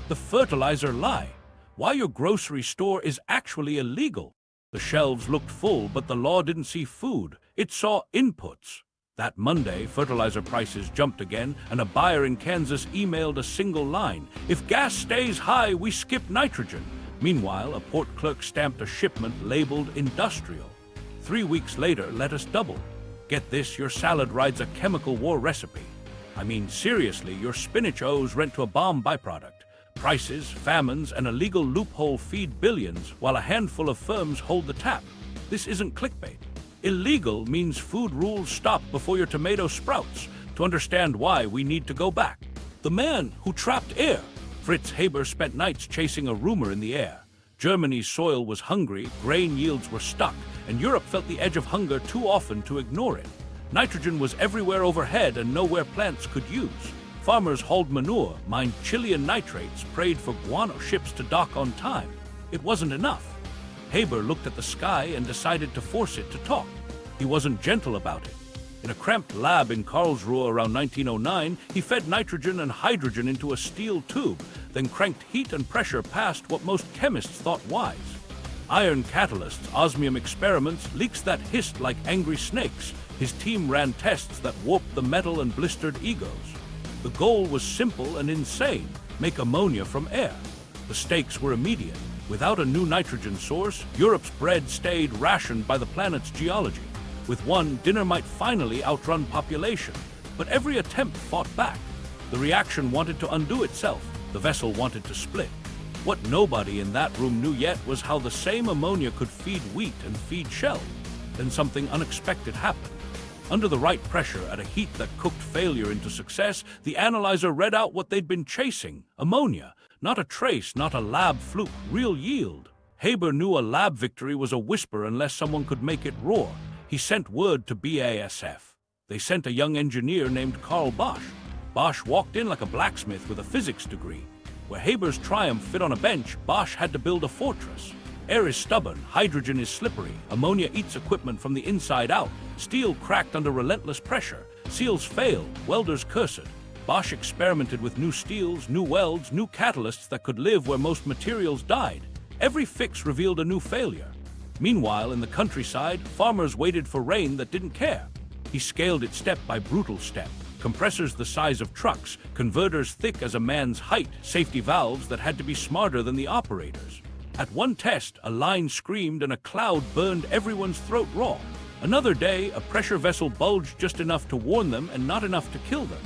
The fertilizer lie. Why your grocery store is actually illegal. The shelves looked full, but the law didn't see food. It saw inputs. That Monday, fertilizer prices jumped again, and a buyer in Kansas emailed a single line: "If gas stays high, we skip nitrogen." Meanwhile, a port clerk stamped a shipment labeled industrial. 3 weeks later, lettuce doubled. Get this, your salad rides a chemical war recipe. I mean, seriously, your spinach owes rent to a bomb byproduct. Prices, famines, and a legal loophole feed billions, while a handful of firms hold the tap. This isn't clickbait. Illegal means food rules stop before your tomato sprouts. To understand why, we need to go back. The man who trapped air. Fritz Haber spent nights chasing a rumor in the air. Germany's soil was hungry, grain yields were stuck, and Europe felt the edge of hunger too often to ignore it. Nitrogen was everywhere overhead and nowhere plants could use. Farmers hauled manure, mined Chilean nitrates, prayed for guano ships to dock on time. It wasn't enough. Haber looked at the sky and decided to force it to talk. He wasn't gentle about it. In a cramped lab in Karlsruhe around 1909, he fed nitrogen and hydrogen into a steel tube, then cranked heat and pressure past what most chemists thought wise. Iron catalysts, osmium experiments, leaks that hissed like angry snakes. His team ran tests that warped the metal and blistered egos. The goal was simple and insane: make ammonia from air. The stakes were immediate. Without a new nitrogen source, Europe's bread stayed rationed by the planet's geology. With one, dinner might finally outrun population. But every attempt fought back. The reaction wanted to undo itself. The vessel wanted to split. What nobody in that room knew yet was how the same ammonia could feed wheat and feed shell. Then something unexpected happened. Under the right pressure, at a heat that cooked failure into success, the analyzer read out what they'd been chasing: ammonia. Not a trace, not a lab fluke, real yield. Haber knew a lab victory was a whisper unless someone could make it roar. He sent word to BASF. They sent a young engineer named Karl Bosch. Bosch walked in like a blacksmith with a physics degree. Where Haber's triumph fit on a bench, Bosch had to build a fortress. Air is stubborn, hydrogen is slippery, ammonia eats equipment from the inside out, steel cracked under relentless pressure, seals failed, welders cursed. Bosch experimented with new steels, new welds, new catalysts that could live where most materials died. Every fix revealed a new failure. Meanwhile, in the countryside, farmers waited for rain that didn't care. He scaled it step by brutal step. Compressors the size of trucks, converters thick as a man's height, safety valves that had to be smarter than the operators. At one test, a line screamed and a cloud burned everyone's throat raw. Another day, a pressure vessel bulged just enough to warn them and not enough to kill them.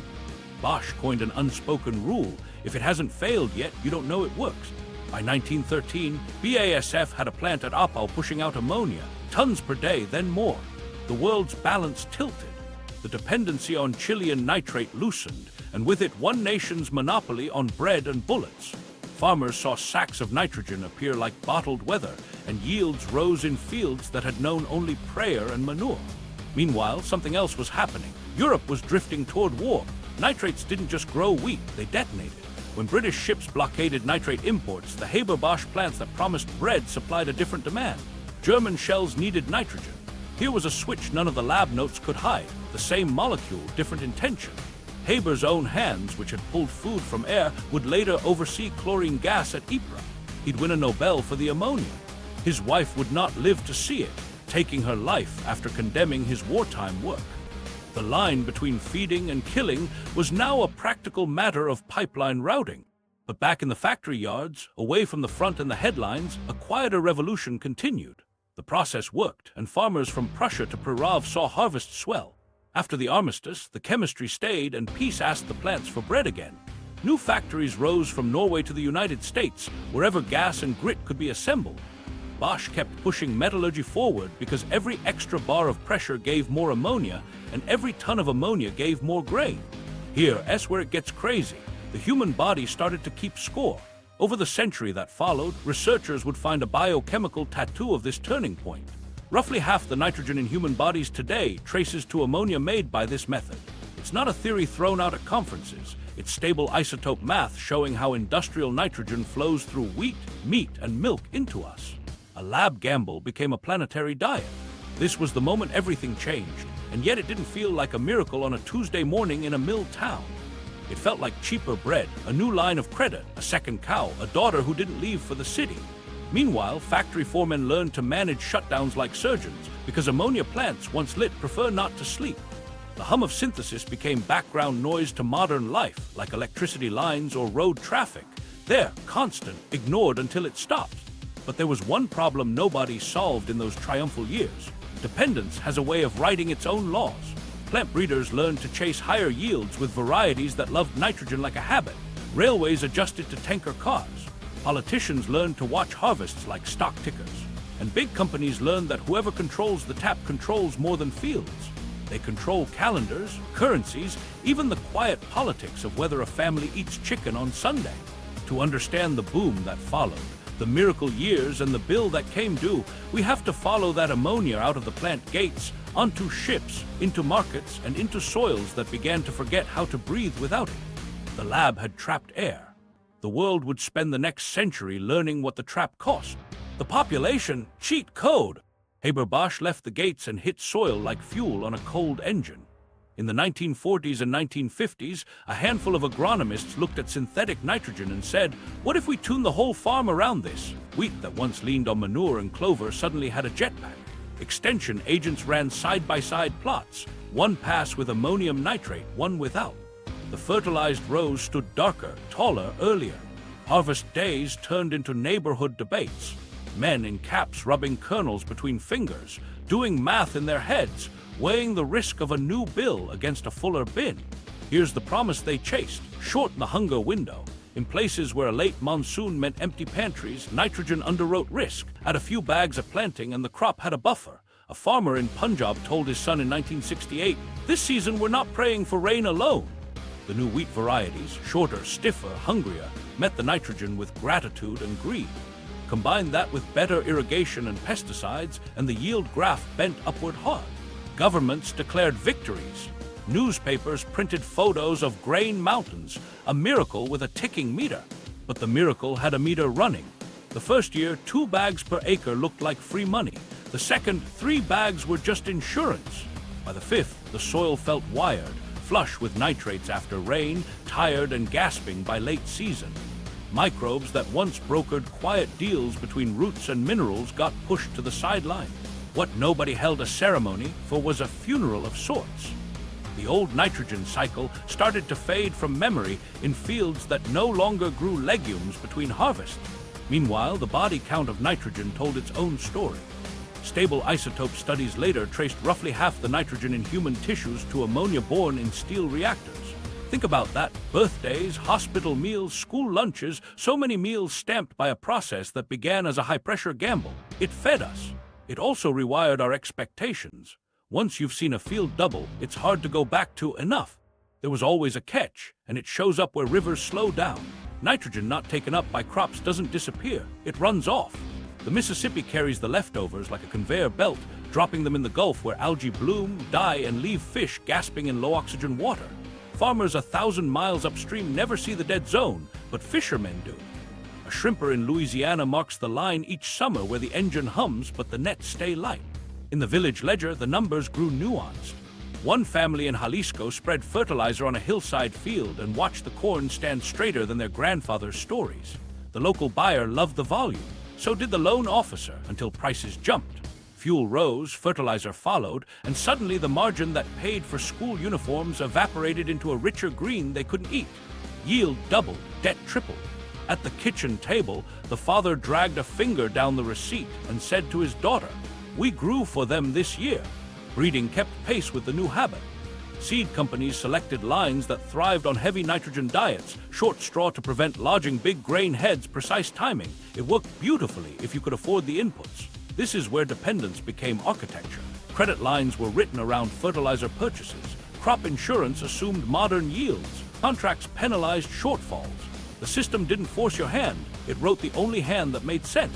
Bosch coined an unspoken rule: if it hasn't failed yet, you don't know it works. By 1913, BASF had a plant at Oppau pushing out ammonia, tons per day, then more. The world's balance tilted. The dependency on Chilean nitrate loosened, and with it one nation's monopoly on bread and bullets. Farmers saw sacks of nitrogen appear like bottled weather, and yields rose in fields that had known only prayer and manure. Meanwhile, something else was happening. Europe was drifting toward war. Nitrates didn't just grow wheat, they detonated. When British ships blockaded nitrate imports, the Haber-Bosch plants that promised bread supplied a different demand. German shells needed nitrogen. Here was a switch none of the lab notes could hide. The same molecule, different intention. Haber's own hands, which had pulled food from air, would later oversee chlorine gas at Ypres. He'd win a Nobel for the ammonia. His wife would not live to see it, taking her life after condemning his wartime work. The line between feeding and killing was now a practical matter of pipeline routing. But back in the factory yards, away from the front and the headlines, a quieter revolution continued. The process worked, and farmers from Prussia to Prerov saw harvests swell. After the armistice, the chemistry stayed, and peace asked the plants for bread again. New factories rose from Norway to the United States, wherever gas and grit could be assembled. Bosch kept pushing metallurgy forward because every extra bar of pressure gave more ammonia, and every ton of ammonia gave more grain. Here's where it gets crazy. The human body started to keep score. Over the century that followed, researchers would find a biochemical tattoo of this turning point. Roughly half the nitrogen in human bodies today traces to ammonia made by this method. It's not a theory thrown out at conferences. It's stable isotope math showing how industrial nitrogen flows through wheat, meat, and milk into us. A lab gamble became a planetary diet. This was the moment everything changed, and yet it didn't feel like a miracle on a Tuesday morning in a mill town. It felt like cheaper bread, a new line of credit, a second cow, a daughter who didn't leave for the city. Meanwhile, factory foremen learned to manage shutdowns like surgeons, because ammonia plants, once lit, prefer not to sleep. The hum of synthesis became background noise to modern life, like electricity lines or road traffic. There, constant, ignored until it stopped. But there was one problem nobody solved in those triumphal years. Dependence has a way of writing its own laws. Plant breeders learned to chase higher yields with varieties that loved nitrogen like a habit. Railways adjusted to tanker cars. Politicians learned to watch harvests like stock tickers. And big companies learned that whoever controls the tap controls more than fields. They control calendars, currencies, even the quiet politics of whether a family eats chicken on Sunday. To understand the boom that followed, the miracle years and the bill that came due, we have to follow that ammonia out of the plant gates, onto ships, into markets, and into soils that began to forget how to breathe without it. The lab had trapped air. The world would spend the next century learning what the trap cost. The population, cheat code. Haber-Bosch left the gates and hit soil like fuel on a cold engine. In the 1940s and 1950s, a handful of agronomists looked at synthetic nitrogen and said, what if we tune the whole farm around this? Wheat that once leaned on manure and clover suddenly had a jetpack. Extension agents ran side-by-side plots, one pass with ammonium nitrate, one without. The fertilized rows stood darker, taller, earlier. Harvest days turned into neighborhood debates. Men in caps rubbing kernels between fingers, doing math in their heads, weighing the risk of a new bill against a fuller bin. Here's the promise they chased: shorten the hunger window. In places where a late monsoon meant empty pantries, nitrogen underwrote risk. Add a few bags at planting and the crop had a buffer. A farmer in Punjab told his son in 1968, this season we're not praying for rain alone. The new wheat varieties, shorter, stiffer, hungrier, met the nitrogen with gratitude and greed. Combine that with better irrigation and pesticides, and the yield graph bent upward hard. Governments declared victories. Newspapers printed photos of grain mountains, a miracle with a ticking meter. But the miracle had a meter running. The first year, 2 bags per acre looked like free money. The second, 3 bags were just insurance. By the 5th, the soil felt wired, flush with nitrates after rain, tired and gasping by late season. Microbes that once brokered quiet deals between roots and minerals got pushed to the sideline. What nobody held a ceremony for was a funeral of sorts. The old nitrogen cycle started to fade from memory in fields that no longer grew legumes between harvests. Meanwhile, the body count of nitrogen told its own story. Stable isotope studies later traced roughly half the nitrogen in human tissues to ammonia born in steel reactors. Think about that. Birthdays, hospital meals, school lunches, so many meals stamped by a process that began as a high-pressure gamble. It fed us. It also rewired our expectations. Once you've seen a field double, it's hard to go back to enough. There was always a catch, and it shows up where rivers slow down. Nitrogen not taken up by crops doesn't disappear. It runs off. The Mississippi carries the leftovers like a conveyor belt, dropping them in the Gulf where algae bloom, die, and leave fish gasping in low-oxygen water. Farmers 1,000 miles upstream never see the dead zone, but fishermen do. A shrimper in Louisiana marks the line each summer where the engine hums but the nets stay light. In the village ledger, the numbers grew nuanced. One family in Jalisco spread fertilizer on a hillside field and watched the corn stand straighter than their grandfather's stories. The local buyer loved the volume. So did the loan officer, until prices jumped. Fuel rose, fertilizer followed, and suddenly the margin that paid for school uniforms evaporated into a richer green they couldn't eat. Yield doubled, debt tripled. At the kitchen table, the father dragged a finger down the receipt and said to his daughter, "We grew for them this year." Breeding kept pace with the new habit. Seed companies selected lines that thrived on heavy nitrogen diets, short straw to prevent lodging big grain heads, precise timing. It worked beautifully if you could afford the inputs. This is where dependence became architecture. Credit lines were written around fertilizer purchases. Crop insurance assumed modern yields. Contracts penalized shortfalls. The system didn't force your hand. It wrote the only hand that made sense.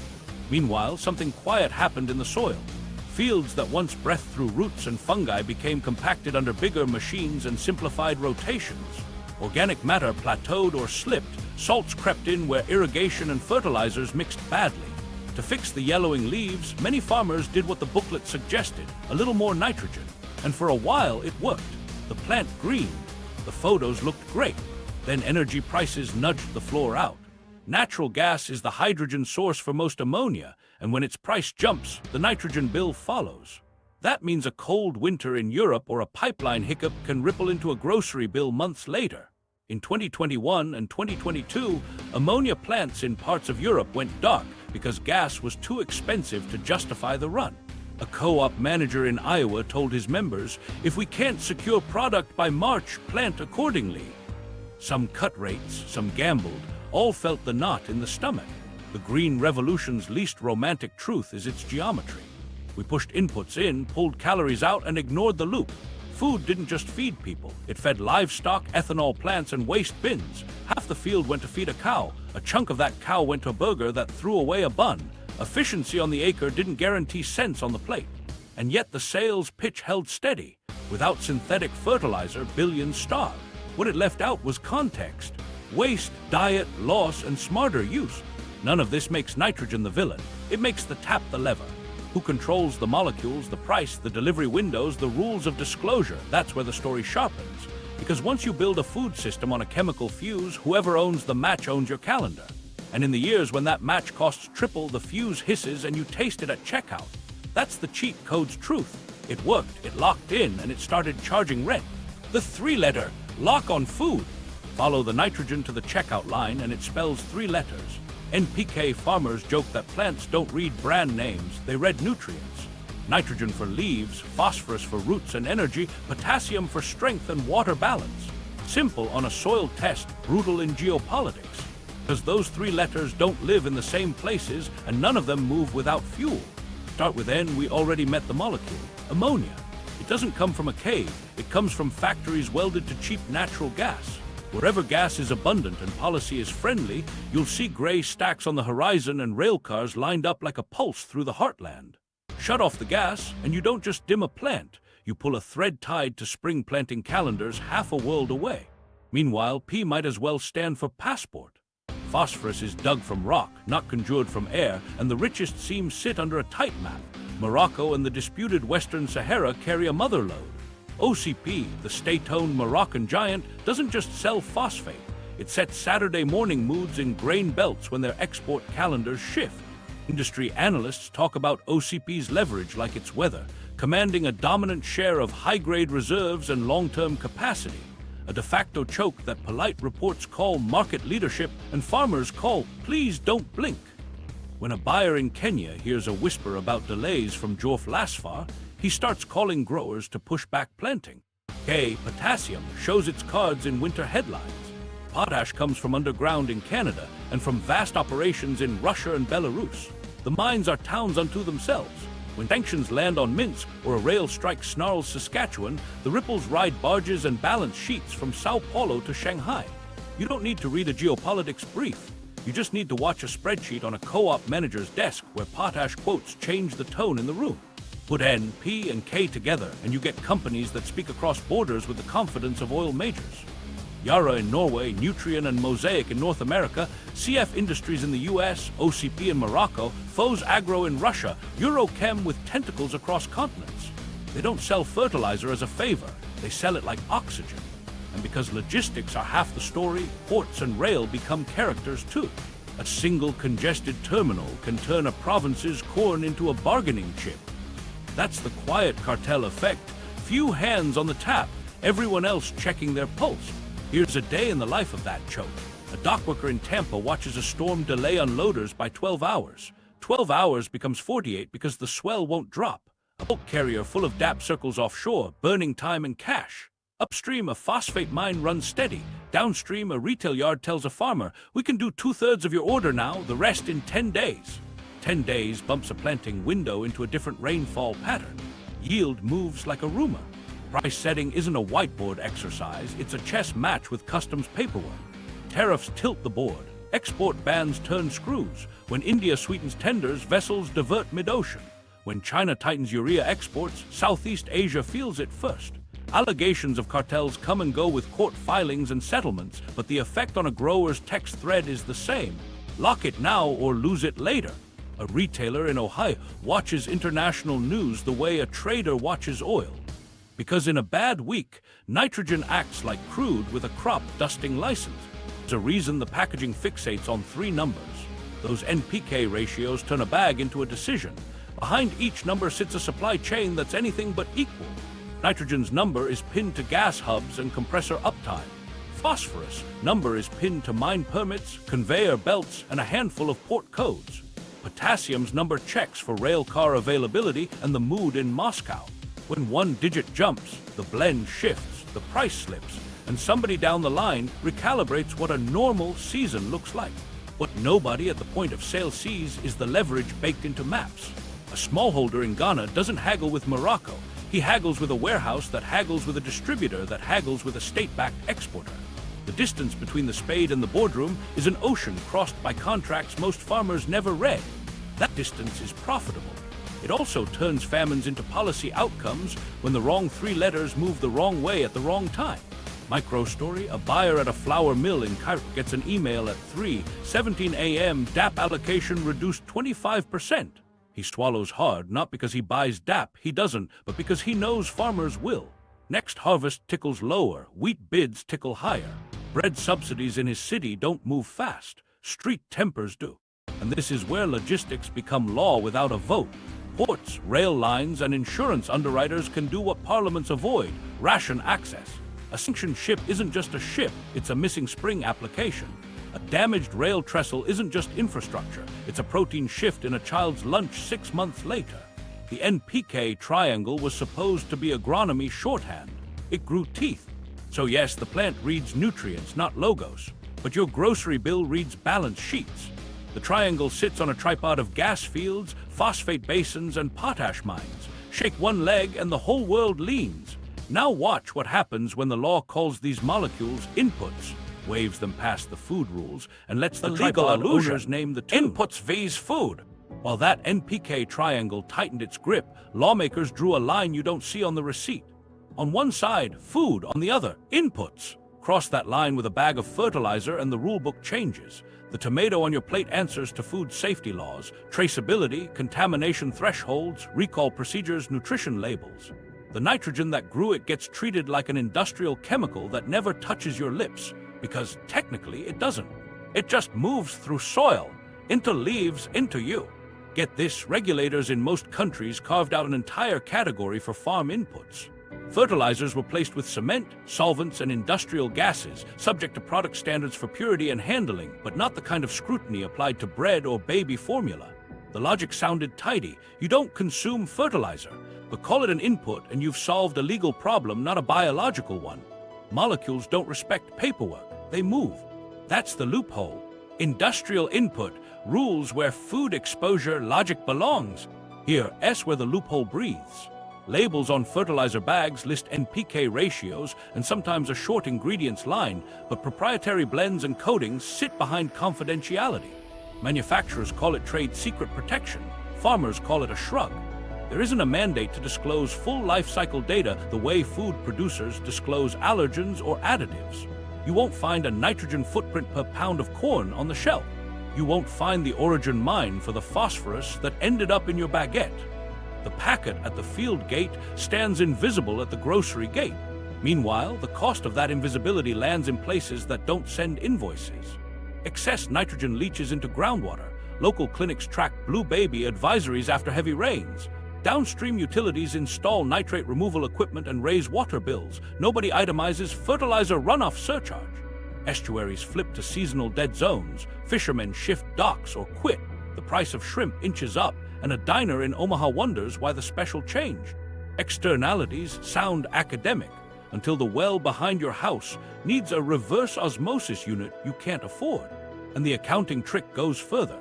Meanwhile, something quiet happened in the soil. Fields that once breathed through roots and fungi became compacted under bigger machines and simplified rotations. Organic matter plateaued or slipped. Salts crept in where irrigation and fertilizers mixed badly. To fix the yellowing leaves, many farmers did what the booklet suggested, a little more nitrogen. And for a while, it worked. The plant greened. The photos looked great. Then energy prices nudged the floor out. Natural gas is the hydrogen source for most ammonia, and when its price jumps, the nitrogen bill follows. That means a cold winter in Europe or a pipeline hiccup can ripple into a grocery bill months later. In 2021 and 2022, ammonia plants in parts of Europe went dark because gas was too expensive to justify the run. A co-op manager in Iowa told his members, "If we can't secure product by March, plant accordingly." Some cut rates, some gambled, all felt the knot in the stomach. The Green Revolution's least romantic truth is its geometry. We pushed inputs in, pulled calories out, and ignored the loop. Food didn't just feed people. It fed livestock, ethanol plants, and waste bins. Half the field went to feed a cow. A chunk of that cow went to a burger that threw away a bun. Efficiency on the acre didn't guarantee cents on the plate. And yet the sales pitch held steady. Without synthetic fertilizer, billions starved. What it left out was context. Waste, diet, loss, and smarter use. None of this makes nitrogen the villain. It makes the tap the lever. Who controls the molecules, the price, the delivery windows, the rules of disclosure? That's where the story sharpens. Because once you build a food system on a chemical fuse, whoever owns the match owns your calendar. And in the years when that match costs triple, the fuse hisses and you taste it at checkout. That's the cheat code's truth. It worked, it locked in, and it started charging rent. The three-letter lock on food. Follow the nitrogen to the checkout line and it spells three letters. NPK farmers joke that plants don't read brand names, they read nutrients. Nitrogen for leaves, phosphorus for roots and energy, potassium for strength and water balance. Simple on a soil test, brutal in geopolitics. Because those three letters don't live in the same places and none of them move without fuel. Start with N, we already met the molecule, ammonia. It doesn't come from a cave, it comes from factories welded to cheap natural gas. Wherever gas is abundant and policy is friendly, you'll see gray stacks on the horizon and rail cars lined up like a pulse through the heartland. Shut off the gas, and you don't just dim a plant. You pull a thread tied to spring planting calendars half a world away. Meanwhile, P might as well stand for passport. Phosphorus is dug from rock, not conjured from air, and the richest seams sit under a tight map. Morocco and the disputed Western Sahara carry a mother lode. OCP, the state-owned Moroccan giant, doesn't just sell phosphate. It sets Saturday morning moods in grain belts when their export calendars shift. Industry analysts talk about OCP's leverage like it's weather, commanding a dominant share of high-grade reserves and long-term capacity. A de facto choke that polite reports call market leadership and farmers call, "Please don't blink." When a buyer in Kenya hears a whisper about delays from Jorf Lasfar, he starts calling growers to push back planting. Potassium shows its cards in winter headlines. Potash comes from underground in Canada and from vast operations in Russia and Belarus. The mines are towns unto themselves. When sanctions land on Minsk or a rail strike snarls Saskatchewan, the ripples ride barges and balance sheets from Sao Paulo to Shanghai. You don't need to read a geopolitics brief. You just need to watch a spreadsheet on a co-op manager's desk where potash quotes change the tone in the room. Put N, P, and K together, and you get companies that speak across borders with the confidence of oil majors. Yara in Norway, Nutrien and Mosaic in North America, CF Industries in the US, OCP in Morocco, Foz Agro in Russia, Eurochem with tentacles across continents. They don't sell fertilizer as a favor, they sell it like oxygen. And because logistics are half the story, ports and rail become characters too. A single congested terminal can turn a province's corn into a bargaining chip. That's the quiet cartel effect. Few hands on the tap, everyone else checking their pulse. Here's a day in the life of that choke. A dockworker in Tampa watches a storm delay unloaders by 12 hours. 12 hours becomes 48 because the swell won't drop. A bulk carrier full of DAP circles offshore, burning time and cash. Upstream, a phosphate mine runs steady. Downstream, a retail yard tells a farmer, "We can do 2/3 of your order now, the rest in 10 days. 10 days bumps a planting window into a different rainfall pattern. Yield moves like a rumor. Price setting isn't a whiteboard exercise, it's a chess match with customs paperwork. Tariffs tilt the board. Export bans turn screws. When India sweetens tenders, vessels divert mid-ocean. When China tightens urea exports, Southeast Asia feels it first. Allegations of cartels come and go with court filings and settlements, but the effect on a grower's text thread is the same. Lock it now or lose it later. A retailer in Ohio watches international news the way a trader watches oil. Because in a bad week, nitrogen acts like crude with a crop dusting license. There's a reason the packaging fixates on 3 numbers. Those NPK ratios turn a bag into a decision. Behind each number sits a supply chain that's anything but equal. Nitrogen's number is pinned to gas hubs and compressor uptime. Phosphorus number is pinned to mine permits, conveyor belts, and a handful of port codes. Potassium's number checks for rail car availability and the mood in Moscow. When one digit jumps, the blend shifts, the price slips, and somebody down the line recalibrates what a normal season looks like. What nobody at the point of sale sees is the leverage baked into maps. A smallholder in Ghana doesn't haggle with Morocco. He haggles with a warehouse that haggles with a distributor that haggles with a state-backed exporter. The distance between the spade and the boardroom is an ocean crossed by contracts most farmers never read. That distance is profitable. It also turns famines into policy outcomes when the wrong 3 letters move the wrong way at the wrong time. Micro story, a buyer at a flour mill in Cairo gets an email at 3:17 a.m. DAP allocation reduced 25%. He swallows hard, not because he buys DAP, he doesn't, but because he knows farmers will. Next harvest tickles lower, wheat bids tickle higher. Bread subsidies in his city don't move fast, street tempers do. And this is where logistics become law without a vote. Ports, rail lines, and insurance underwriters can do what parliaments avoid: ration access. A sanctioned ship isn't just a ship, it's a missing spring application. A damaged rail trestle isn't just infrastructure, it's a protein shift in a child's lunch 6 months later. The NPK triangle was supposed to be agronomy shorthand. It grew teeth. So yes, the plant reads nutrients, not logos, but your grocery bill reads balance sheets. The triangle sits on a tripod of gas fields, phosphate basins, and potash mines. Shake one leg and the whole world leans. Now watch what happens when the law calls these molecules inputs, waves them past the food rules, and lets the tripod owners name the tune. Inputs vs. food. While that NPK triangle tightened its grip, lawmakers drew a line you don't see on the receipt. On one side, food, on the other, inputs. Cross that line with a bag of fertilizer and the rulebook changes. The tomato on your plate answers to food safety laws, traceability, contamination thresholds, recall procedures, nutrition labels. The nitrogen that grew it gets treated like an industrial chemical that never touches your lips, because technically it doesn't. It just moves through soil, into leaves, into you. Get this, regulators in most countries carved out an entire category for farm inputs. Fertilizers were placed with cement, solvents, and industrial gases, subject to product standards for purity and handling, but not the kind of scrutiny applied to bread or baby formula. The logic sounded tidy. You don't consume fertilizer, but call it an input and you've solved a legal problem, not a biological one. Molecules don't respect paperwork, they move. That's the loophole. Industrial input rules where food exposure logic belongs. Here, S where the loophole breathes. Labels on fertilizer bags list NPK ratios and sometimes a short ingredients line, but proprietary blends and coatings sit behind confidentiality. Manufacturers call it trade secret protection. Farmers call it a shrug. There isn't a mandate to disclose full life cycle data the way food producers disclose allergens or additives. You won't find a nitrogen footprint per pound of corn on the shelf. You won't find the origin mine for the phosphorus that ended up in your baguette. The packet at the field gate stands invisible at the grocery gate. Meanwhile, the cost of that invisibility lands in places that don't send invoices. Excess nitrogen leaches into groundwater. Local clinics track blue baby advisories after heavy rains. Downstream utilities install nitrate removal equipment and raise water bills. Nobody itemizes fertilizer runoff surcharge. Estuaries flip to seasonal dead zones. Fishermen shift docks or quit. The price of shrimp inches up, and a diner in Omaha wonders why the special changed. Externalities sound academic until the well behind your house needs a reverse osmosis unit you can't afford. And the accounting trick goes further.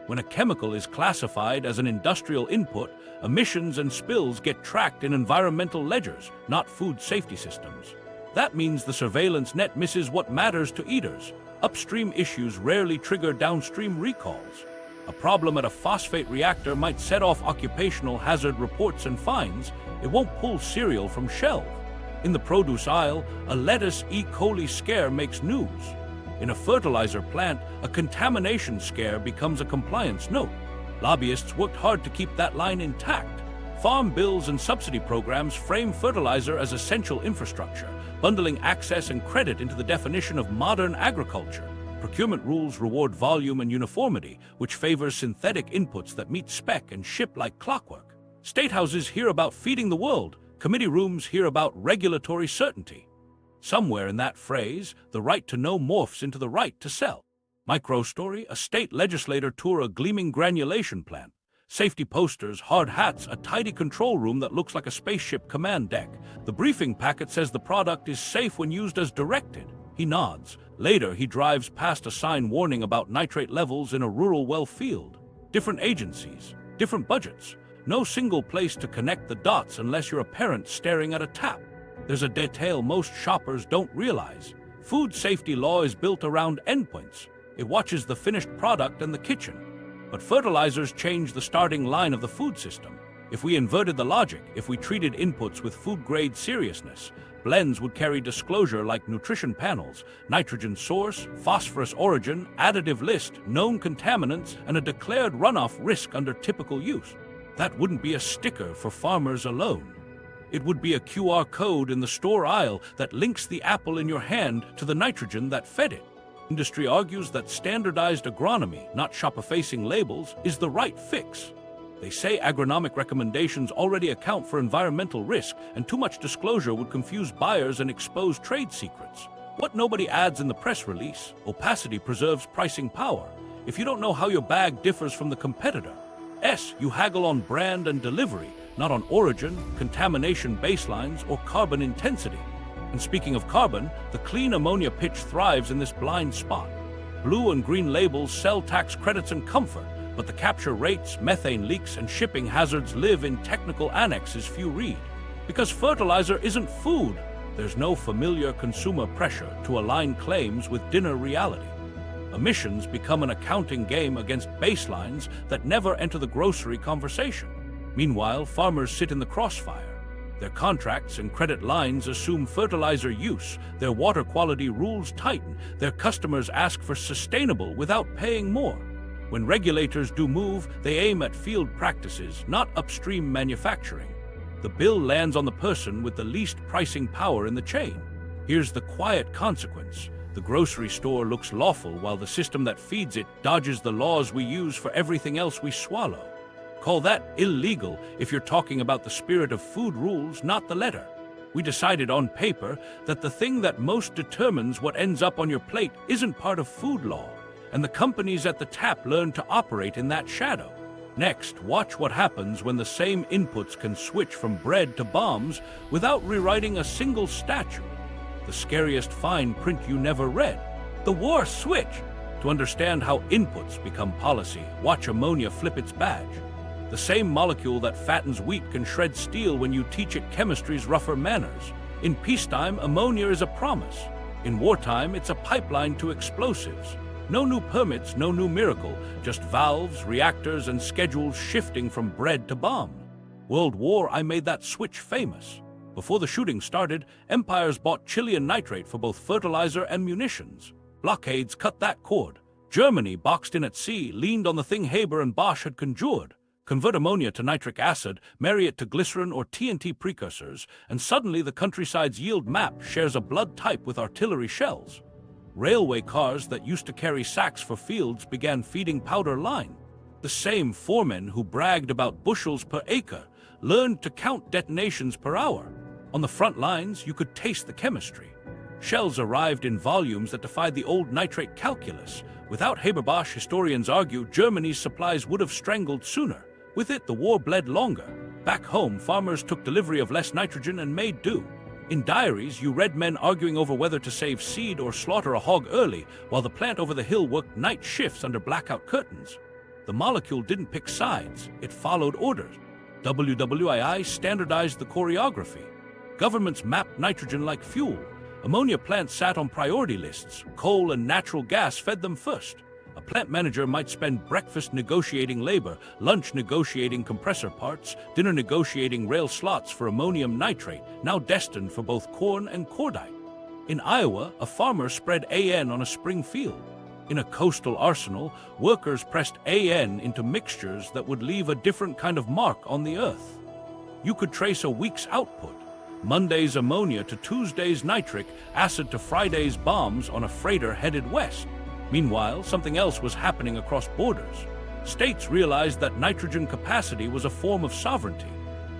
When a chemical is classified as an industrial input, emissions and spills get tracked in environmental ledgers, not food safety systems. That means the surveillance net misses what matters to eaters. Upstream issues rarely trigger downstream recalls. A problem at a phosphate reactor might set off occupational hazard reports and fines. It won't pull cereal from shelf. In the produce aisle, a lettuce E. coli scare makes news. In a fertilizer plant, a contamination scare becomes a compliance note. Lobbyists worked hard to keep that line intact. Farm bills and subsidy programs frame fertilizer as essential infrastructure, bundling access and credit into the definition of modern agriculture. Procurement rules reward volume and uniformity, which favors synthetic inputs that meet spec and ship like clockwork. State houses hear about feeding the world. Committee rooms hear about regulatory certainty. Somewhere in that phrase, the right to know morphs into the right to sell. Microstory, a state legislator tour a gleaming granulation plant. Safety posters, hard hats, a tidy control room that looks like a spaceship command deck. The briefing packet says the product is safe when used as directed. He nods. Later, he drives past a sign warning about nitrate levels in a rural well field. Different agencies, different budgets. No single place to connect the dots unless you're a parent staring at a tap. There's a detail most shoppers don't realize. Food safety law is built around endpoints. It watches the finished product and the kitchen. But fertilizers change the starting line of the food system. If we inverted the logic, if we treated inputs with food-grade seriousness, blends would carry disclosure like nutrition panels, nitrogen source, phosphorus origin, additive list, known contaminants, and a declared runoff risk under typical use. That wouldn't be a sticker for farmers alone. It would be a QR code in the store aisle that links the apple in your hand to the nitrogen that fed it. Industry argues that standardized agronomy, not shopper-facing labels, is the right fix. They say agronomic recommendations already account for environmental risk, and too much disclosure would confuse buyers and expose trade secrets. What nobody adds in the press release: opacity preserves pricing power. If you don't know how your bag differs from the competitor, you haggle on brand and delivery, not on origin, contamination baselines, or carbon intensity. And speaking of carbon, the clean ammonia pitch thrives in this blind spot. Blue and green labels sell tax credits and comfort, but the capture rates, methane leaks, and shipping hazards live in technical annexes few read. Because fertilizer isn't food, there's no familiar consumer pressure to align claims with dinner reality. Emissions become an accounting game against baselines that never enter the grocery conversation. Meanwhile, farmers sit in the crossfire. Their contracts and credit lines assume fertilizer use, their water quality rules tighten, their customers ask for sustainable without paying more. When regulators do move, they aim at field practices, not upstream manufacturing. The bill lands on the person with the least pricing power in the chain. Here's the quiet consequence. The grocery store looks lawful while the system that feeds it dodges the laws we use for everything else we swallow. Call that illegal if you're talking about the spirit of food rules, not the letter. We decided on paper that the thing that most determines what ends up on your plate isn't part of food law, and the companies at the tap learn to operate in that shadow. Next, watch what happens when the same inputs can switch from bread to bombs without rewriting a single statute. The scariest fine print you never read. The war switch. To understand how inputs become policy, watch ammonia flip its badge. The same molecule that fattens wheat can shred steel when you teach it chemistry's rougher manners. In peacetime, ammonia is a promise. In wartime, it's a pipeline to explosives. No new permits, no new miracle, just valves, reactors, and schedules shifting from bread to bomb. World War I made that switch famous. Before the shooting started, empires bought Chilean nitrate for both fertilizer and munitions. Blockades cut that cord. Germany, boxed in at sea, leaned on the thing Haber and Bosch had conjured. Convert ammonia to nitric acid, marry it to glycerin or TNT precursors, and suddenly the countryside's yield map shares a blood type with artillery shells. Railway cars that used to carry sacks for fields began feeding powder line. The same foremen who bragged about bushels per acre learned to count detonations per hour. On the front lines, you could taste the chemistry. Shells arrived in volumes that defied the old nitrate calculus. Without Haber-Bosch, historians argue, Germany's supplies would have strangled sooner. With it, the war bled longer. Back home, farmers took delivery of less nitrogen and made do. In diaries, you read men arguing over whether to save seed or slaughter a hog early, while the plant over the hill worked night shifts under blackout curtains. The molecule didn't pick sides, it followed orders. WWII standardized the choreography. Governments mapped nitrogen like fuel. Ammonia plants sat on priority lists. Coal and natural gas fed them first. A plant manager might spend breakfast negotiating labor, lunch negotiating compressor parts, dinner negotiating rail slots for ammonium nitrate, now destined for both corn and cordite. In Iowa, a farmer spread AN on a spring field. In a coastal arsenal, workers pressed AN into mixtures that would leave a different kind of mark on the earth. you could trace a week's output. Monday's ammonia to Tuesday's nitric acid to Friday's bombs on a freighter headed west. Meanwhile, something else was happening across borders. States realized that nitrogen capacity was a form of sovereignty.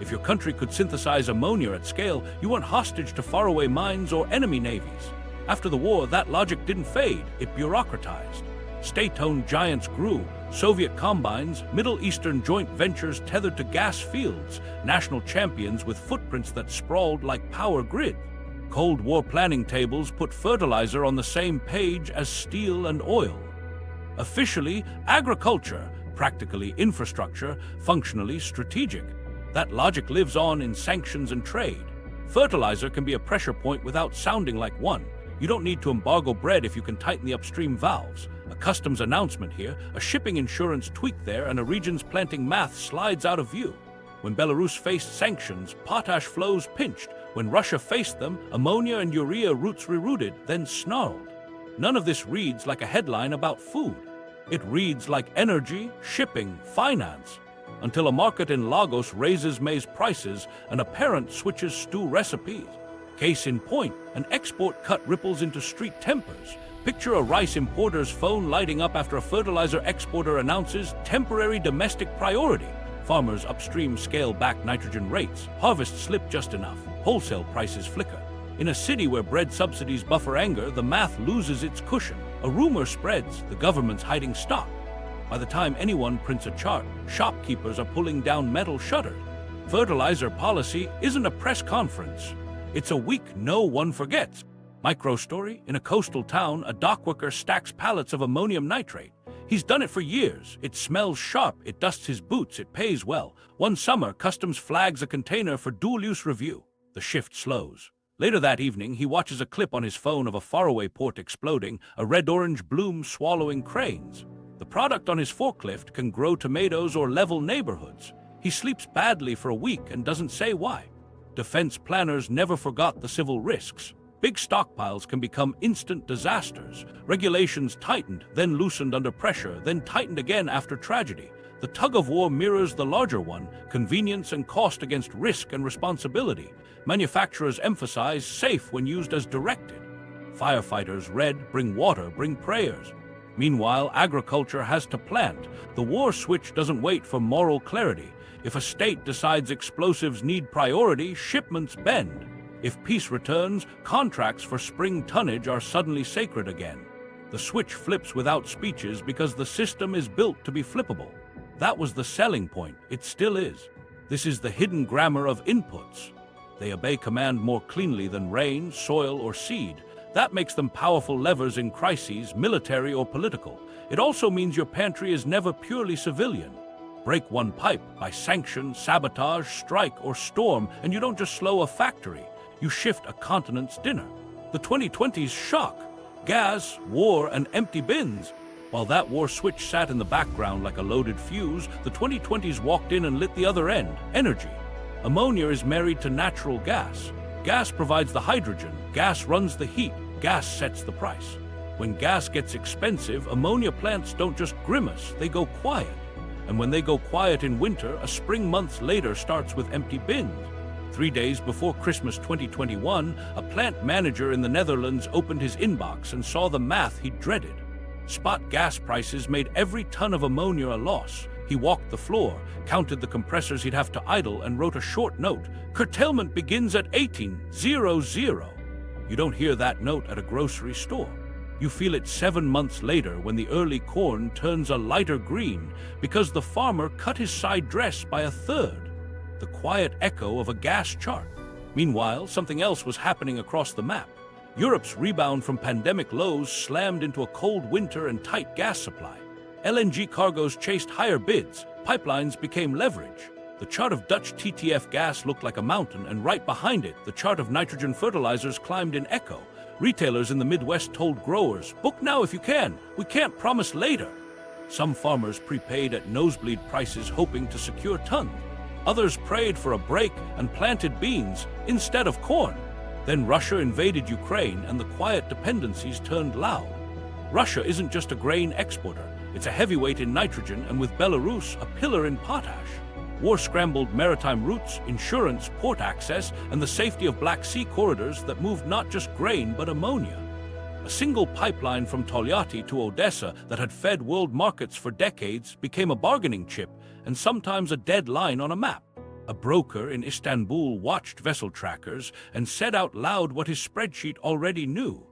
If your country could synthesize ammonia at scale, you weren't hostage to faraway mines or enemy navies. After the war, that logic didn't fade, it bureaucratized. State-owned giants grew, Soviet combines, Middle Eastern joint ventures tethered to gas fields, national champions with footprints that sprawled like power grids. Cold War planning tables put fertilizer on the same page as steel and oil. Officially, agriculture, practically infrastructure, functionally strategic. That logic lives on in sanctions and trade. Fertilizer can be a pressure point without sounding like one. You don't need to embargo bread if you can tighten the upstream valves. A customs announcement here, a shipping insurance tweak there, and a region's planting math slides out of view. When Belarus faced sanctions, potash flows pinched. When Russia faced them, ammonia and urea roots rerouted, then snarled. None of this reads like a headline about food. It reads like energy, shipping, finance. Until a market in Lagos raises maize prices and a parent switches stew recipes. Case in point, an export cut ripples into street tempers. Picture a rice importer's phone lighting up after a fertilizer exporter announces temporary domestic priority. Farmers upstream scale back nitrogen rates. Harvests slip just enough. Wholesale prices flicker. In a city where bread subsidies buffer anger, the math loses its cushion. A rumor spreads, the government's hiding stock. By the time anyone prints a chart, shopkeepers are pulling down metal shutters. Fertilizer policy isn't a press conference. It's a week no one forgets. Micro story, in a coastal town, a dockworker stacks pallets of ammonium nitrate. He's done it for years. It smells sharp, it dusts his boots, it pays well. One summer, customs flags a container for dual-use review. The shift slows. Later that evening, he watches a clip on his phone of a faraway port exploding, a red-orange bloom swallowing cranes. The product on his forklift can grow tomatoes or level neighborhoods. He sleeps badly for a week and doesn't say why. Defense planners never forgot the civil risks. Big stockpiles can become instant disasters. Regulations tightened, then loosened under pressure, then tightened again after tragedy. The tug-of-war mirrors the larger one, convenience and cost against risk and responsibility. Manufacturers emphasize safe when used as directed. Firefighters read, bring water, bring prayers. Meanwhile, agriculture has to plant. The war switch doesn't wait for moral clarity. If a state decides explosives need priority, shipments bend. If peace returns, contracts for spring tonnage are suddenly sacred again. The switch flips without speeches because the system is built to be flippable. That was the selling point. It still is. This is the hidden grammar of inputs. They obey command more cleanly than rain, soil, or seed. That makes them powerful levers in crises, military or political. It also means your pantry is never purely civilian. Break one pipe by sanction, sabotage, strike, or storm, and you don't just slow a factory. You shift a continent's dinner. The 2020s shock. Gas, war, and empty bins. While that war switch sat in the background like a loaded fuse, the 2020s walked in and lit the other end, energy. Ammonia is married to natural gas. Gas provides the hydrogen, gas runs the heat, gas sets the price. When gas gets expensive, ammonia plants don't just grimace, they go quiet. And when they go quiet in winter, a spring months later starts with empty bins. 3 days before Christmas 2021, a plant manager in the Netherlands opened his inbox and saw the math he dreaded. Spot gas prices made every ton of ammonia a loss. He walked the floor, counted the compressors he'd have to idle, and wrote a short note. Curtailment begins at 1800. You don't hear that note at a grocery store. You feel it 7 months later when the early corn turns a lighter green because the farmer cut his side dress by a third. The quiet echo of a gas chart. Meanwhile, something else was happening across the map. Europe's rebound from pandemic lows slammed into a cold winter and tight gas supply. LNG cargoes chased higher bids, pipelines became leverage. The chart of Dutch TTF gas looked like a mountain, and right behind it, the chart of nitrogen fertilizers climbed in echo. Retailers in the Midwest told growers, "Book now if you can, we can't promise later." Some farmers prepaid at nosebleed prices hoping to secure tons. Others prayed for a break and planted beans instead of corn. Then Russia invaded Ukraine and the quiet dependencies turned loud. Russia isn't just a grain exporter, it's a heavyweight in nitrogen and with Belarus a pillar in potash. war-scrambled maritime routes, insurance, port access, and the safety of Black Sea corridors that moved not just grain but ammonia. A single pipeline from Tolyatti to Odessa that had fed world markets for decades became a bargaining chip and sometimes a dead line on a map. A broker in Istanbul watched vessel trackers and said out loud what his spreadsheet already knew.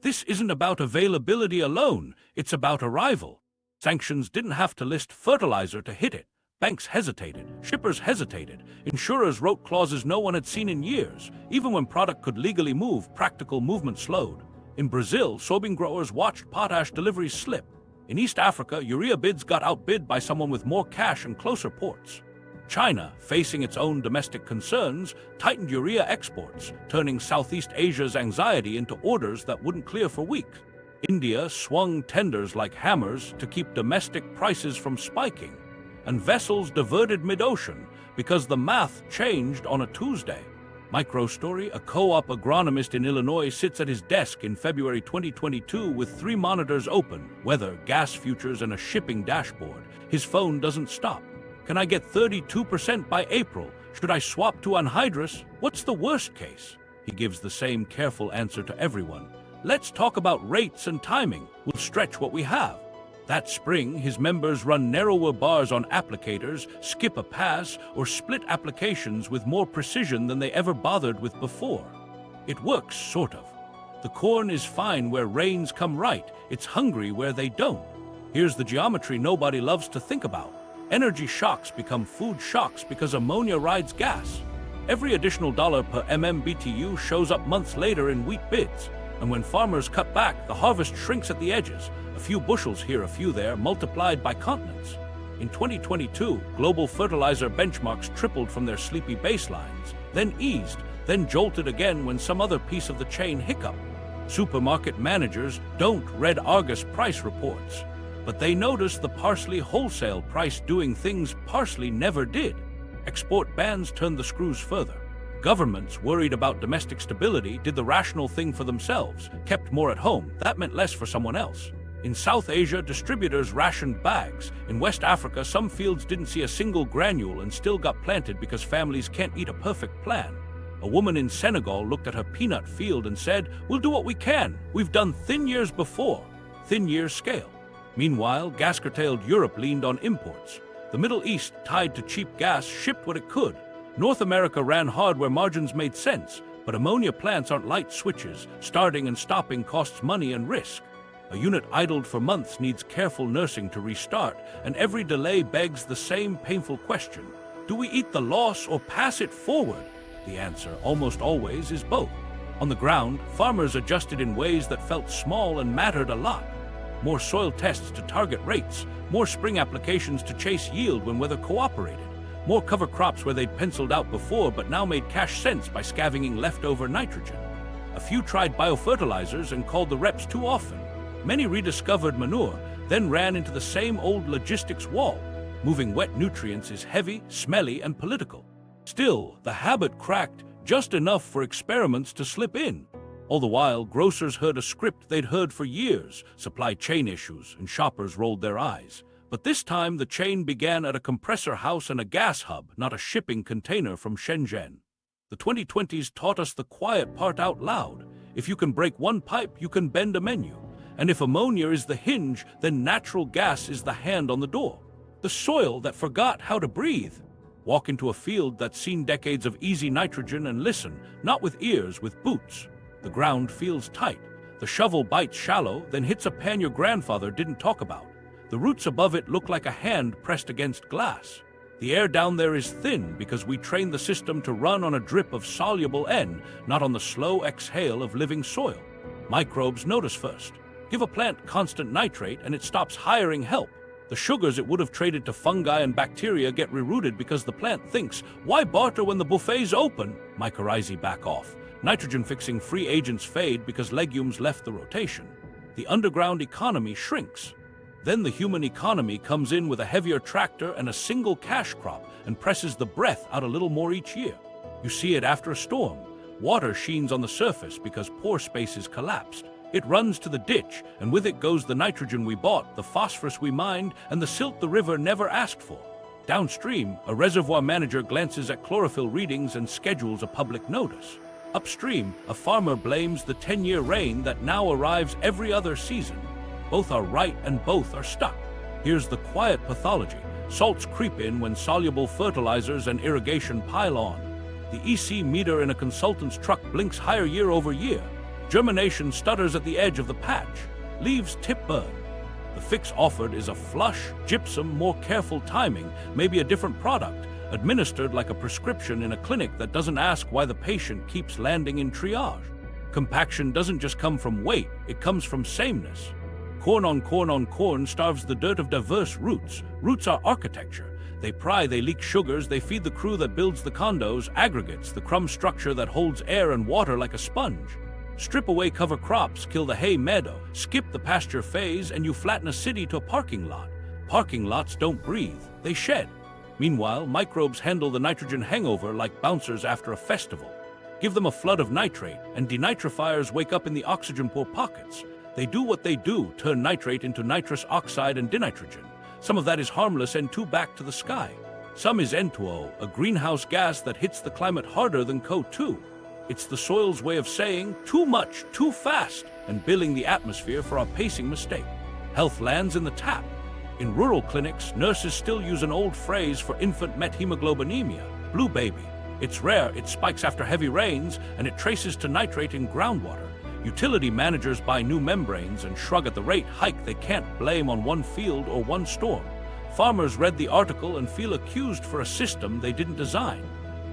This isn't about availability alone, it's about arrival. Sanctions didn't have to list fertilizer to hit it. Banks hesitated, shippers hesitated, insurers wrote clauses no one had seen in years. Even when product could legally move, practical movement slowed. In Brazil, soybean growers watched potash deliveries slip. In East Africa, urea bids got outbid by someone with more cash and closer ports. China, facing its own domestic concerns, tightened urea exports, turning Southeast Asia's anxiety into orders that wouldn't clear for weeks. India swung tenders like hammers to keep domestic prices from spiking, and vessels diverted mid-ocean because the math changed on a Tuesday. Microstory, a co-op agronomist in Illinois, sits at his desk in February 2022 with 3 monitors open, weather, gas futures, and a shipping dashboard. His phone doesn't stop. Can I get 32% by April? Should I swap to anhydrous? What's the worst case? He gives the same careful answer to everyone. Let's talk about rates and timing. We'll stretch what we have. That spring, his members run narrower bars on applicators, skip a pass, or split applications with more precision than they ever bothered with before. It works, sort of. The corn is fine where rains come right. It's hungry where they don't. Here's the geometry nobody loves to think about. Energy shocks become food shocks because ammonia rides gas. Every additional dollar per MMBTU shows up months later in wheat bids. And when farmers cut back, the harvest shrinks at the edges. A few bushels here, a few there, multiplied by continents. In 2022, global fertilizer benchmarks tripled from their sleepy baselines, then eased, then jolted again when some other piece of the chain hiccuped. Supermarket managers don't read Argus price reports, but they notice the parsley wholesale price doing things parsley never did. Export bans turned the screws further. Governments, worried about domestic stability, did the rational thing for themselves, kept more at home. That meant less for someone else. In South Asia, distributors rationed bags. In West Africa, some fields didn't see a single granule and still got planted because families can't eat a perfect plan. A woman in Senegal looked at her peanut field and said, "We'll do what we can. We've done thin years before." Thin years scale. Meanwhile, gas-curtailed Europe leaned on imports. The Middle East, tied to cheap gas, shipped what it could. North America ran hard where margins made sense, but ammonia plants aren't light switches. Starting and stopping costs money and risk. A unit idled for months needs careful nursing to restart, and every delay begs the same painful question. Do we eat the loss or pass it forward? The answer, almost always, is both. On the ground, farmers adjusted in ways that felt small and mattered a lot. More soil tests to target rates, more spring applications to chase yield when weather cooperated. More cover crops where they'd penciled out before but now made cash sense by scavenging leftover nitrogen. A few tried biofertilizers and called the reps too often. Many rediscovered manure, then ran into the same old logistics wall. Moving wet nutrients is heavy, smelly, and political. Still, the habit cracked just enough for experiments to slip in. All the while, grocers heard a script they'd heard for years, supply chain issues, and shoppers rolled their eyes. But this time, the chain began at a compressor house and a gas hub, not a shipping container from Shenzhen. The 2020s taught us the quiet part out loud. If you can break one pipe, you can bend a menu. And if ammonia is the hinge, then natural gas is the hand on the door. The soil that forgot how to breathe. Walk into a field that's seen decades of easy nitrogen and listen, not with ears, with boots. The ground feels tight. The shovel bites shallow, then hits a pan your grandfather didn't talk about. The roots above it look like a hand pressed against glass. The air down there is thin because we trained the system to run on a drip of soluble N, not on the slow exhale of living soil. Microbes notice first. Give a plant constant nitrate and it stops hiring help. The sugars it would have traded to fungi and bacteria get rerouted because the plant thinks, why barter when the buffet's open? Mycorrhizae back off. Nitrogen-fixing free agents fade because legumes left the rotation. The underground economy shrinks. Then the human economy comes in with a heavier tractor and a single cash crop and presses the breath out a little more each year. You see it after a storm. Water sheens on the surface because pore spaces collapsed. It runs to the ditch, and with it goes the nitrogen we bought, the phosphorus we mined, and the silt the river never asked for. Downstream, a reservoir manager glances at chlorophyll readings and schedules a public notice. Upstream, a farmer blames the 10-year rain that now arrives every other season. Both are right and both are stuck. Here's the quiet pathology. Salts creep in when soluble fertilizers and irrigation pile on. The EC meter in a consultant's truck blinks higher year over year. Germination stutters at the edge of the patch. Leaves tip burn. The fix offered is a flush, gypsum, more careful timing, maybe a different product, administered like a prescription in a clinic that doesn't ask why the patient keeps landing in triage. Compaction doesn't just come from weight, it comes from sameness. Corn on corn on corn starves the dirt of diverse roots. Roots are architecture. They pry, they leak sugars, they feed the crew that builds the condos, aggregates, the crumb structure that holds air and water like a sponge. Strip away cover crops, kill the hay meadow, skip the pasture phase, and you flatten a city to a parking lot. Parking lots don't breathe, they shed. Meanwhile, microbes handle the nitrogen hangover like bouncers after a festival. Give them a flood of nitrate, and denitrifiers wake up in the oxygen-poor pockets. They do what they do, turn nitrate into nitrous oxide and dinitrogen. Some of that is harmless N2 back to the sky. Some is N2O, a greenhouse gas that hits the climate harder than CO2. It's the soil's way of saying too much, too fast, and billing the atmosphere for our pacing mistake. Health lands in the tap. In rural clinics, nurses still use an old phrase for infant methemoglobinemia, blue baby. It's rare, it spikes after heavy rains, and it traces to nitrate in groundwater. Utility managers buy new membranes and shrug at the rate hike they can't blame on one field or one storm. Farmers read the article and feel accused for a system they didn't design.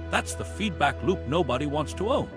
That's the feedback loop nobody wants to own.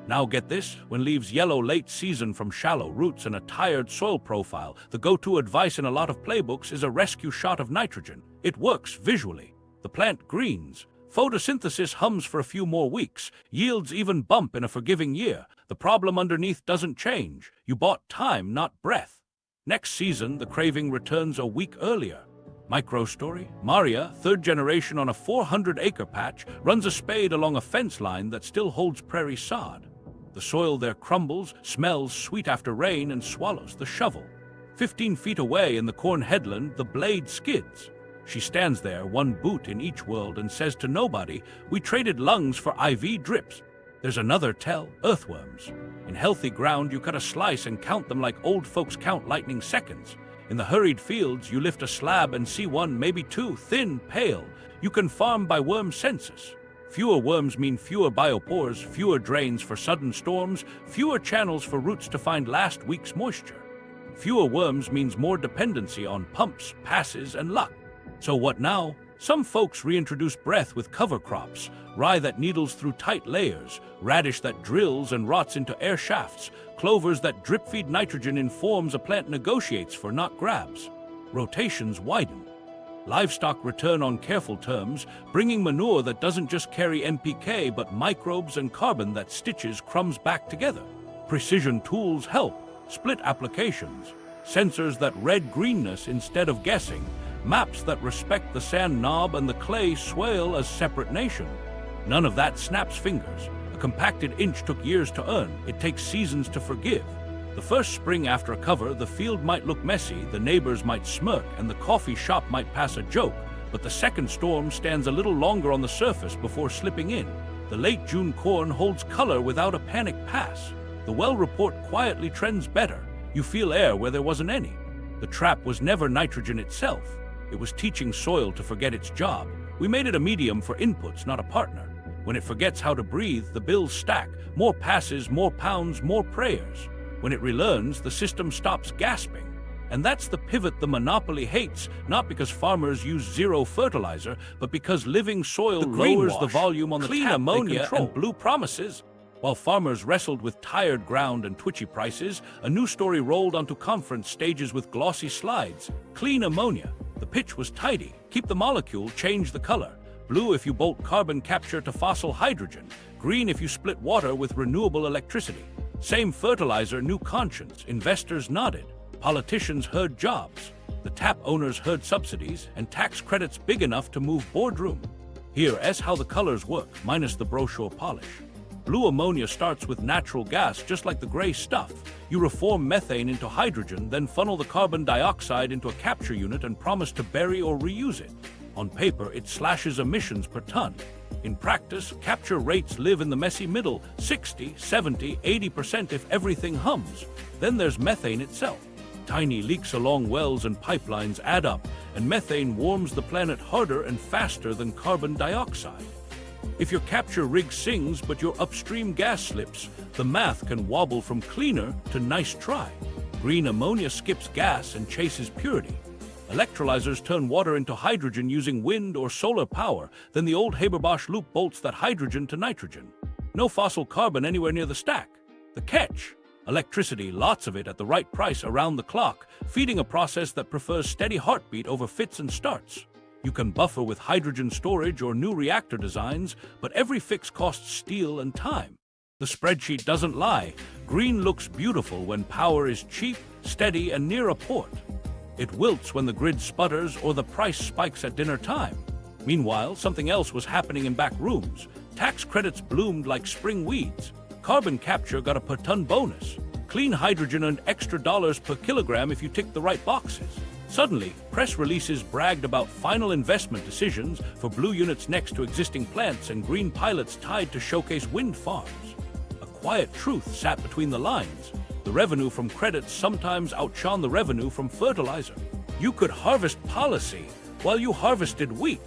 Now get this, when leaves yellow late season from shallow roots and a tired soil profile, the go-to advice in a lot of playbooks is a rescue shot of nitrogen. It works visually. The plant greens. Photosynthesis hums for a few more weeks. Yields even bump in a forgiving year. The problem underneath doesn't change. You bought time, not breath. Next season, the craving returns a week earlier. Micro-story, Maria, third generation on a 400-acre patch, runs a spade along a fence line that still holds prairie sod. The soil there crumbles, smells sweet after rain, and swallows the shovel. 15 feet away in the corn headland, the blade skids. She stands there, one boot in each world, and says to nobody, "We traded lungs for IV drips." There's another tell, earthworms. In healthy ground, you cut a slice and count them like old folks count lightning seconds. In the hurried fields, you lift a slab and see one, maybe two, thin, pale. You can farm by worm census. Fewer worms mean fewer biopores, fewer drains for sudden storms, fewer channels for roots to find last week's moisture. Fewer worms means more dependency on pumps, passes, and luck. So what now? Some folks reintroduce breath with cover crops, rye that needles through tight layers, radish that drills and rots into air shafts, clovers that drip-feed nitrogen in forms a plant negotiates for, not grabs. Rotations widen. Livestock return on careful terms, bringing manure that doesn't just carry NPK but microbes and carbon that stitches crumbs back together. Precision tools help. Split applications. Sensors that read greenness instead of guessing. Maps that respect the sand knob and the clay swale as separate nation. None of that snaps fingers. A compacted inch took years to earn. It takes seasons to forgive. The first spring after a cover, the field might look messy, the neighbors might smirk, and the coffee shop might pass a joke. But the second storm stands a little longer on the surface before slipping in. The late June corn holds color without a panic pass. The well report quietly trends better. You feel air where there wasn't any. The trap was never nitrogen itself. It was teaching soil to forget its job. We made it a medium for inputs, not a partner. When it forgets how to breathe, the bills stack. More passes, more pounds, more prayers. When it relearns, the system stops gasping. And that's the pivot the monopoly hates, not because farmers use zero fertilizer, but because living soil lowers the volume on the clean tap ammonia and blue promises. While farmers wrestled with tired ground and twitchy prices, a new story rolled onto conference stages with glossy slides. Clean ammonia. The pitch was tidy. Keep the molecule, change the color. Blue if you bolt carbon capture to fossil hydrogen. Green if you split water with renewable electricity. Same fertilizer, new conscience. Investors nodded. Politicians heard jobs. The tap owners heard subsidies and tax credits big enough to move boardroom. Here's how the colors work, minus the brochure polish. Blue ammonia starts with natural gas, just like the gray stuff. You reform methane into hydrogen, then funnel the carbon dioxide into a capture unit and promise to bury or reuse it. On paper, it slashes emissions per ton. In practice, capture rates live in the messy middle, 60, 70, 80% if everything hums. Then there's methane itself. Tiny leaks along wells and pipelines add up, and methane warms the planet harder and faster than carbon dioxide. If your capture rig sings but your upstream gas slips, the math can wobble from cleaner to nice try. Green ammonia skips gas and chases purity. Electrolyzers turn water into hydrogen using wind or solar power, then the old Haber-Bosch loop bolts that hydrogen to nitrogen. No fossil carbon anywhere near the stack. The catch? Electricity, lots of it at the right price around the clock, feeding a process that prefers steady heartbeat over fits and starts. You can buffer with hydrogen storage or new reactor designs, but every fix costs steel and time. The spreadsheet doesn't lie. Green looks beautiful when power is cheap, steady, and near a port. It wilts when the grid sputters or the price spikes at dinner time. Meanwhile, something else was happening in back rooms. Tax credits bloomed like spring weeds. Carbon capture got a per-ton bonus. Clean hydrogen earned extra dollars per kilogram if you ticked the right boxes. Suddenly, press releases bragged about final investment decisions for blue units next to existing plants and green pilots tied to showcase wind farms. A quiet truth sat between the lines. The revenue from credits sometimes outshone the revenue from fertilizer. You could harvest policy while you harvested wheat.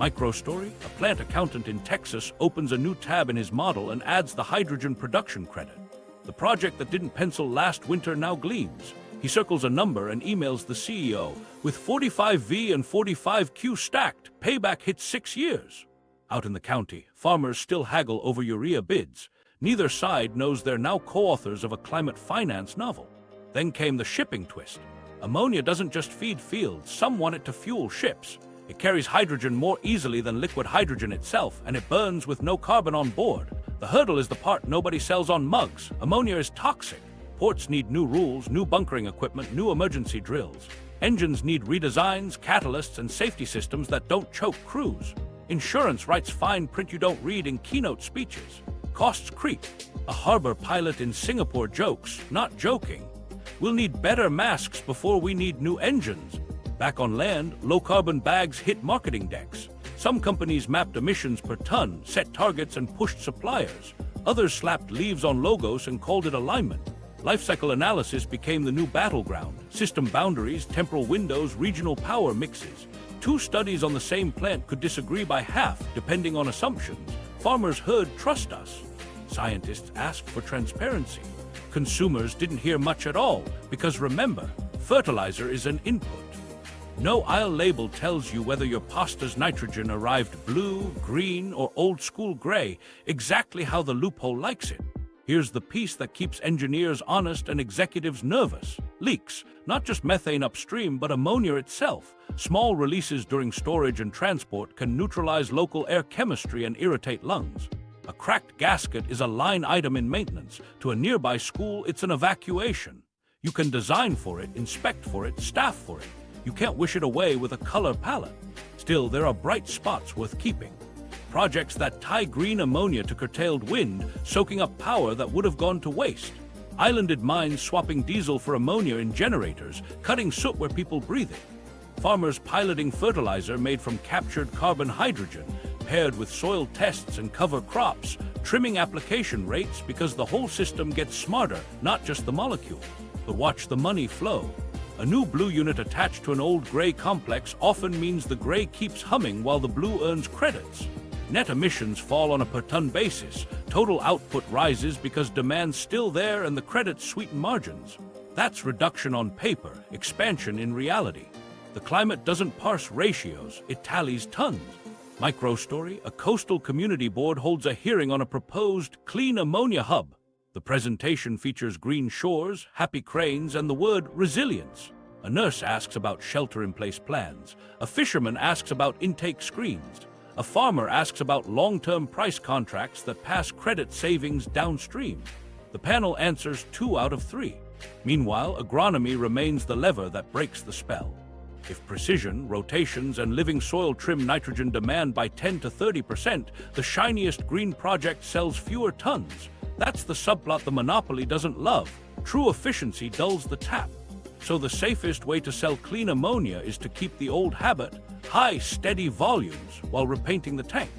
Microstory, a plant accountant in Texas, opens a new tab in his model and adds the hydrogen production credit. The project that didn't pencil last winter now gleams. He circles a number and emails the CEO. With 45V and 45Q stacked, payback hits 6 years. Out in the county, farmers still haggle over urea bids. Neither side knows they're now co-authors of a climate finance novel. Then came the shipping twist. Ammonia doesn't just feed fields, some want it to fuel ships. It carries hydrogen more easily than liquid hydrogen itself, and it burns with no carbon on board. The hurdle is the part nobody sells on mugs. Ammonia is toxic. Ports need new rules, new bunkering equipment, new emergency drills. Engines need redesigns, catalysts, and safety systems that don't choke crews. Insurance writes fine print you don't read in keynote speeches. Costs creep. A harbor pilot in Singapore jokes, not joking. We'll need better masks before we need new engines. Back on land, low-carbon bags hit marketing decks. Some companies mapped emissions per ton, set targets, and pushed suppliers. Others slapped leaves on logos and called it alignment. Lifecycle analysis became the new battleground. System boundaries, temporal windows, regional power mixes. 2 studies on the same plant could disagree by half, depending on assumptions. Farmers heard, "Trust us." Scientists asked for transparency. Consumers didn't hear much at all, because remember, fertilizer is an input. No aisle label tells you whether your pasta's nitrogen arrived blue, green, or old-school gray, exactly how the loophole likes it. Here's the piece that keeps engineers honest and executives nervous. Leaks, not just methane upstream, but ammonia itself. Small releases during storage and transport can neutralize local air chemistry and irritate lungs. A cracked gasket is a line item in maintenance. To a nearby school, it's an evacuation. You can design for it, inspect for it, staff for it. You can't wish it away with a color palette. Still, there are bright spots worth keeping. Projects that tie green ammonia to curtailed wind, soaking up power that would have gone to waste. Islanded mines swapping diesel for ammonia in generators, cutting soot where people breathe it. Farmers piloting fertilizer made from captured carbon hydrogen, paired with soil tests and cover crops, trimming application rates because the whole system gets smarter, not just the molecule. But watch the money flow. A new blue unit attached to an old gray complex often means the gray keeps humming while the blue earns credits. Net emissions fall on a per-ton basis. Total output rises because demand's still there and the credits sweeten margins. That's reduction on paper, expansion in reality. The climate doesn't parse ratios, it tallies tons. Microstory, a coastal community board holds a hearing on a proposed clean ammonia hub. The presentation features green shores, happy cranes, and the word resilience. A nurse asks about shelter-in-place plans. A fisherman asks about intake screens. A farmer asks about long-term price contracts that pass credit savings downstream. The panel answers 2 out of 3. Meanwhile, agronomy remains the lever that breaks the spell. If precision, rotations, and living soil trim nitrogen demand by 10 to 30%, the shiniest green project sells fewer tons. That's the subplot the monopoly doesn't love. True efficiency dulls the tap. So the safest way to sell clean ammonia is to keep the old habit, high, steady volumes while repainting the tank.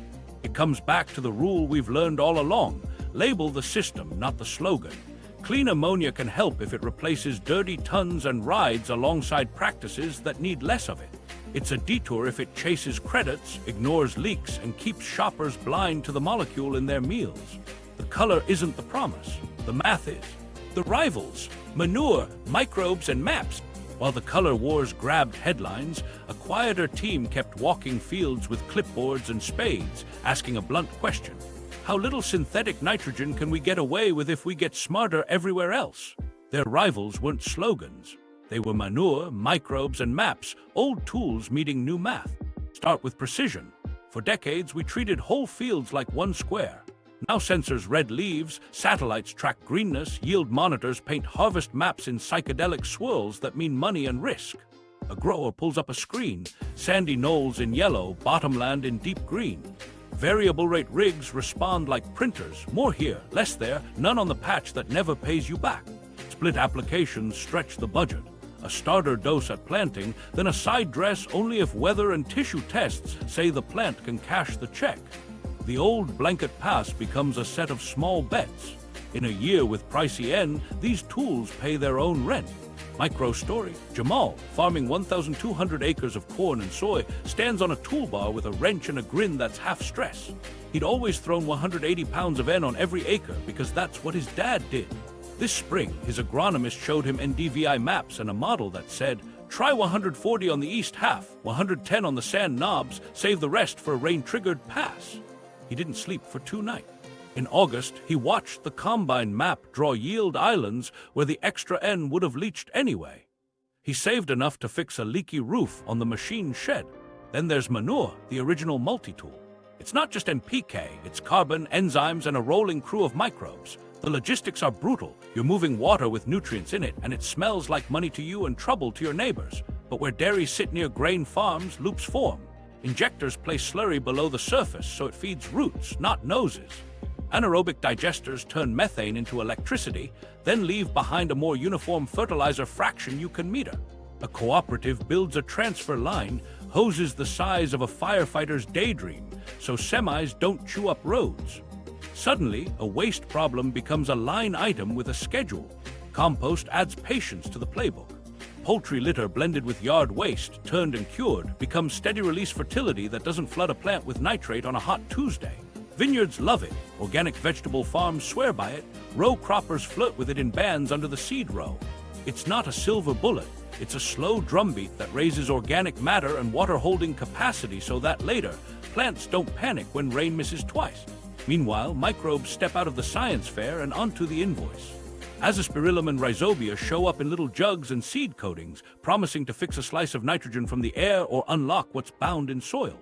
It comes back to the rule we've learned all along: label the system, not the slogan. Clean ammonia can help if it replaces dirty tons and rides alongside practices that need less of it. It's a detour if it chases credits, ignores leaks, and keeps shoppers blind to the molecule in their meals. The color isn't the promise, the math is. The rivals: Manure, Microbes, and Maps. While the color wars grabbed headlines, a quieter team kept walking fields with clipboards and spades, asking a blunt question: how little synthetic nitrogen can we get away with if we get smarter everywhere else? Their rivals weren't slogans. They were Manure, Microbes, and Maps, old tools meeting new math. Start with precision. For decades, we treated whole fields like one square. Now sensors read leaves, satellites track greenness, yield monitors paint harvest maps in psychedelic swirls that mean money and risk. A grower pulls up a screen: sandy knolls in yellow, bottomland in deep green. Variable rate rigs respond like printers: more here, less there, none on the patch that never pays you back. Split applications stretch the budget. A starter dose at planting, then a side dress only if weather and tissue tests say the plant can cash the check. The old blanket pass becomes a set of small bets. In a year with pricey N, these tools pay their own rent. Micro story: Jamal, farming 1,200 acres of corn and soy, stands on a toolbar with a wrench and a grin that's half stress. He'd always thrown 180 pounds of N on every acre because that's what his dad did. This spring, his agronomist showed him NDVI maps and a model that said, try 140 on the east half, 110 on the sand knobs, save the rest for a rain-triggered pass. He didn't sleep for 2 nights. In August, he watched the combine map draw yield islands where the extra N would have leached anyway. He saved enough to fix a leaky roof on the machine shed. Then there's Manure, the original multi-tool. It's not just NPK, it's carbon, enzymes, and a rolling crew of microbes. The logistics are brutal. You're moving water with nutrients in it, and it smells like money to you and trouble to your neighbors. But where dairies sit near grain farms, loops form. Injectors place slurry below the surface so it feeds roots, not noses. Anaerobic digesters turn methane into electricity, then leave behind a more uniform fertilizer fraction you can meter. A cooperative builds a transfer line, hoses the size of a firefighter's daydream, so semis don't chew up roads. Suddenly, a waste problem becomes a line item with a schedule. Compost adds patience to the playbook. Poultry litter blended with yard waste, turned and cured, becomes steady-release fertility that doesn't flood a plant with nitrate on a hot Tuesday. Vineyards love it. Organic vegetable farms swear by it. Row croppers flirt with it in bands under the seed row. It's not a silver bullet. It's a slow drumbeat that raises organic matter and water-holding capacity so that later, plants don't panic when rain misses twice. Meanwhile, microbes step out of the science fair and onto the invoice. Azospirillum and rhizobia show up in little jugs and seed coatings, promising to fix a slice of nitrogen from the air or unlock what's bound in soil.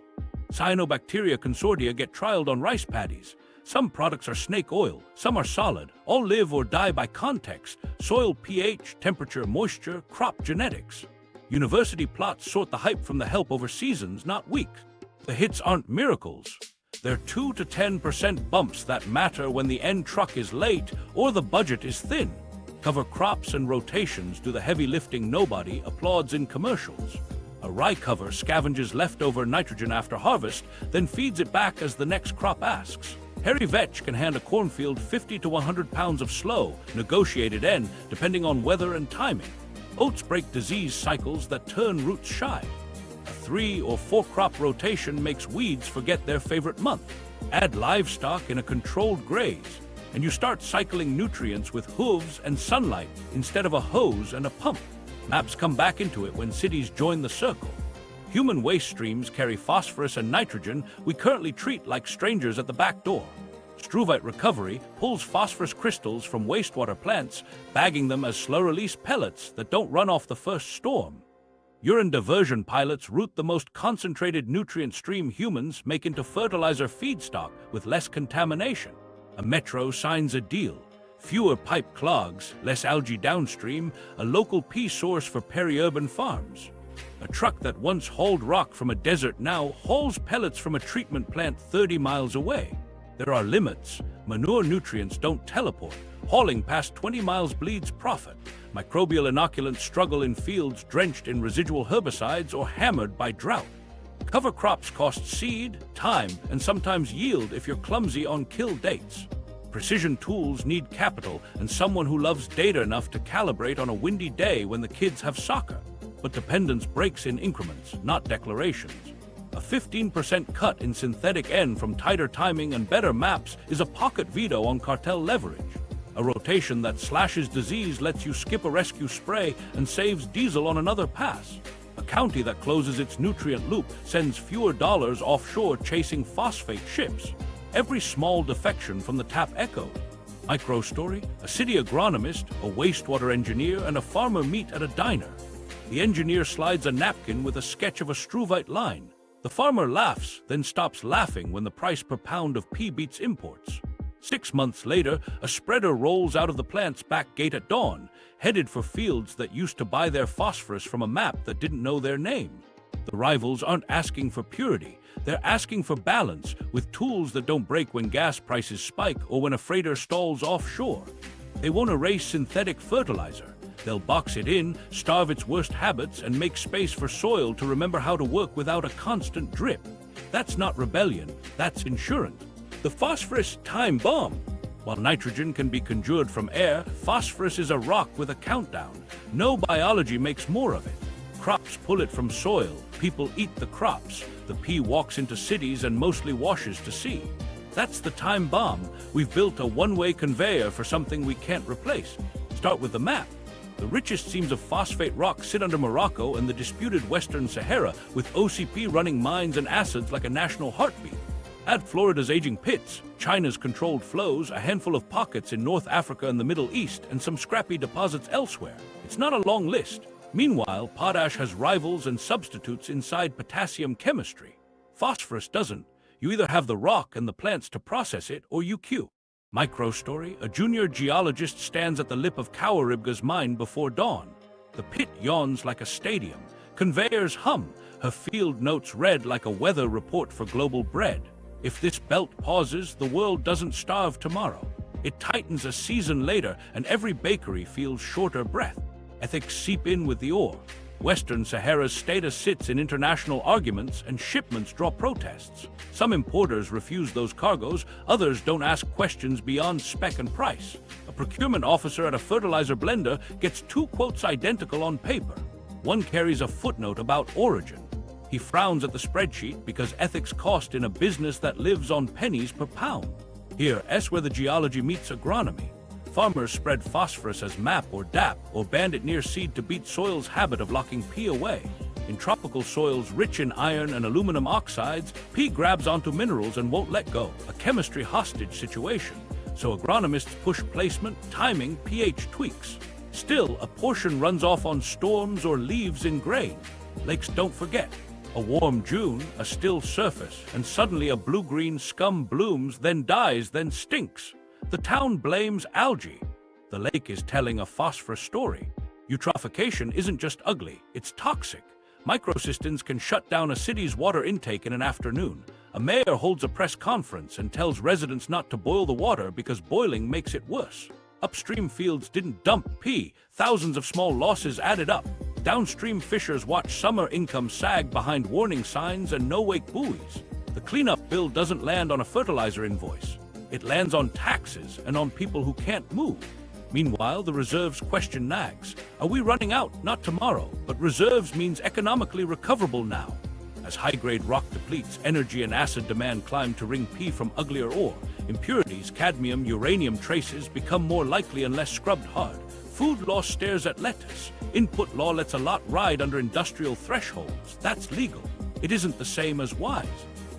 Cyanobacteria consortia get trialed on rice paddies. Some products are snake oil, some are solid, all live or die by context: soil pH, temperature, moisture, crop genetics. University plots sort the hype from the help over seasons, not weeks. The hits aren't miracles. They're 2 to 10% bumps that matter when the end truck is late or the budget is thin. Cover crops and rotations do the heavy lifting nobody applauds in commercials. A rye cover scavenges leftover nitrogen after harvest, then feeds it back as the next crop asks. Hairy vetch can hand a cornfield 50 to 100 pounds of slow, negotiated N, depending on weather and timing. Oats break disease cycles that turn roots shy. A 3 or 4 crop rotation makes weeds forget their favorite month. Add livestock in a controlled graze, and you start cycling nutrients with hooves and sunlight instead of a hose and a pump. Maps come back into it when cities join the circle. Human waste streams carry phosphorus and nitrogen we currently treat like strangers at the back door. Struvite recovery pulls phosphorus crystals from wastewater plants, bagging them as slow-release pellets that don't run off the first storm. Urine diversion pilots route the most concentrated nutrient stream humans make into fertilizer feedstock with less contamination. A metro signs a deal. Fewer pipe clogs, less algae downstream, a local pea source for peri-urban farms. A truck that once hauled rock from a desert now hauls pellets from a treatment plant 30 miles away. There are limits. Manure nutrients don't teleport. Hauling past 20 miles bleeds profit. Microbial inoculants struggle in fields drenched in residual herbicides or hammered by drought. Cover crops cost seed, time, and sometimes yield if you're clumsy on kill dates. Precision tools need capital and someone who loves data enough to calibrate on a windy day when the kids have soccer. But dependence breaks in increments, not declarations. A 15% cut in synthetic N from tighter timing and better maps is a pocket veto on cartel leverage. A rotation that slashes disease lets you skip a rescue spray and saves diesel on another pass. A county that closes its nutrient loop sends fewer dollars offshore chasing phosphate ships. Every small defection from the tap echoed. Micro-story, a city agronomist, a wastewater engineer, and a farmer meet at a diner. The engineer slides a napkin with a sketch of a struvite line. The farmer laughs, then stops laughing when the price per pound of pea beats imports. 6 months later, a spreader rolls out of the plant's back gate at dawn, headed for fields that used to buy their phosphorus from a map that didn't know their name. The rivals aren't asking for purity, they're asking for balance, with tools that don't break when gas prices spike or when a freighter stalls offshore. They won't erase synthetic fertilizer. They'll box it in, starve its worst habits, and make space for soil to remember how to work without a constant drip. That's not rebellion, that's insurance. The phosphorus time bomb. While nitrogen can be conjured from air, phosphorus is a rock with a countdown. No biology makes more of it. Crops pull it from soil, people eat the crops, the pea walks into cities and mostly washes to sea. That's the time bomb. We've built a one-way conveyor for something we can't replace. Start with the map. The richest seams of phosphate rock sit under Morocco and the disputed Western Sahara, with OCP running mines and acids like a national heartbeat. Add Florida's aging pits, China's controlled flows, a handful of pockets in North Africa and the Middle East, and some scrappy deposits elsewhere. It's not a long list. Meanwhile, potash has rivals and substitutes inside potassium chemistry. Phosphorus doesn't. You either have the rock and the plants to process it, or you queue. Micro-story, a junior geologist stands at the lip of Kawaribga's mine before dawn. The pit yawns like a stadium. Conveyors hum. Her field notes read like a weather report for global bread. If this belt pauses, the world doesn't starve tomorrow. It tightens a season later, and every bakery feels shorter breath. Ethics seep in with the ore. Western Sahara's status sits in international arguments, and shipments draw protests. Some importers refuse those cargoes, others don't ask questions beyond spec and price. A procurement officer at a fertilizer blender gets 2 quotes identical on paper. One carries a footnote about origin. He frowns at the spreadsheet because ethics cost in a business that lives on pennies per pound. Here, where the geology meets agronomy. Farmers spread phosphorus as MAP or DAP, or band it near seed to beat soil's habit of locking P away. In tropical soils rich in iron and aluminum oxides, P grabs onto minerals and won't let go, a chemistry hostage situation. So agronomists push placement, timing, pH tweaks. Still, a portion runs off on storms or leaves in grain. Lakes don't forget. A warm June, a still surface, and suddenly a blue-green scum blooms, then dies, then stinks. The town blames algae. The lake is telling a phosphorus story. Eutrophication isn't just ugly, it's toxic. Microcystins can shut down a city's water intake in an afternoon. A mayor holds a press conference and tells residents not to boil the water because boiling makes it worse. Upstream fields didn't dump P. Thousands of small losses added up. Downstream fishers watch summer income sag behind warning signs and no-wake buoys. The cleanup bill doesn't land on a fertilizer invoice. It lands on taxes and on people who can't move. Meanwhile, the reserves question nags. Are we running out? Not tomorrow, but reserves means economically recoverable now. As high-grade rock depletes, energy and acid demand climb to wring P from uglier ore. Impurities, cadmium, uranium traces become more likely unless scrubbed hard. Food law stares at lettuce. Input law lets a lot ride under industrial thresholds. That's legal. It isn't the same as wise.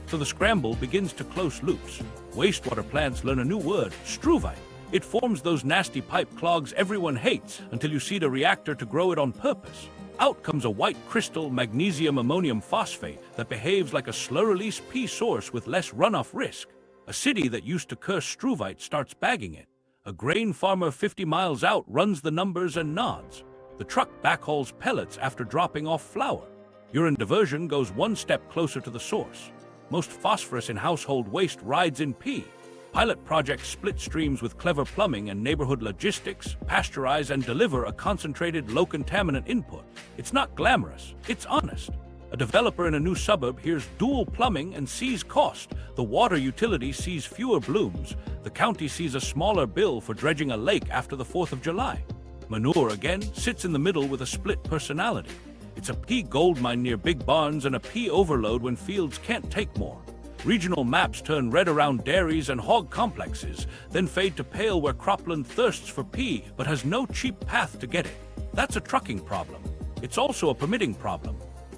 So the scramble begins to close loops. Wastewater plants learn a new word, struvite. It forms those nasty pipe clogs everyone hates until you seed a reactor to grow it on purpose. Out comes a white crystal magnesium ammonium phosphate that behaves like a slow-release P source with less runoff risk. A city that used to curse struvite starts bagging it. A grain farmer 50 miles out runs the numbers and nods. The truck backhauls pellets after dropping off flour. Urine diversion goes one step closer to the source. Most phosphorus in household waste rides in P. Pilot projects split streams with clever plumbing and neighborhood logistics, pasteurize and deliver a concentrated low-contaminant input. It's not glamorous, it's honest. A developer in a new suburb hears dual plumbing and sees cost. The water utility sees fewer blooms. The county sees a smaller bill for dredging a lake after the 4th of July. Manure, again, sits in the middle with a split personality. It's a pea gold mine near big barns and a pea overload when fields can't take more. Regional maps turn red around dairies and hog complexes, then fade to pale where cropland thirsts for pea but has no cheap path to get it. That's a trucking problem. It's also a permitting problem.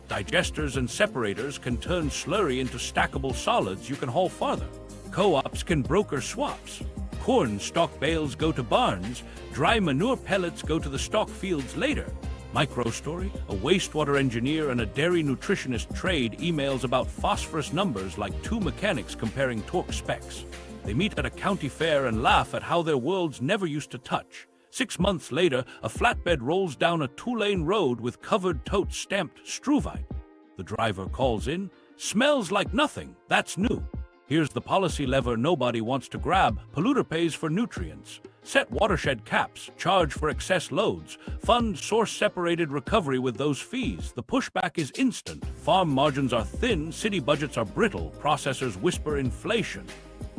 Digesters and separators can turn slurry into stackable solids you can haul farther. Co-ops can broker swaps. Corn stalk bales go to barns, dry manure pellets go to the stalk fields later. Microstory, a wastewater engineer and a dairy nutritionist trade emails about phosphorus numbers like two mechanics comparing torque specs. They meet at a county fair and laugh at how their worlds never used to touch. 6 months later, a flatbed rolls down a 2-lane road with covered totes stamped Struvite. The driver calls in, "Smells like nothing, that's new." Here's the policy lever nobody wants to grab. Polluter pays for nutrients. Set watershed caps, charge for excess loads, fund source-separated recovery with those fees. The pushback is instant. Farm margins are thin, city budgets are brittle, processors whisper inflation.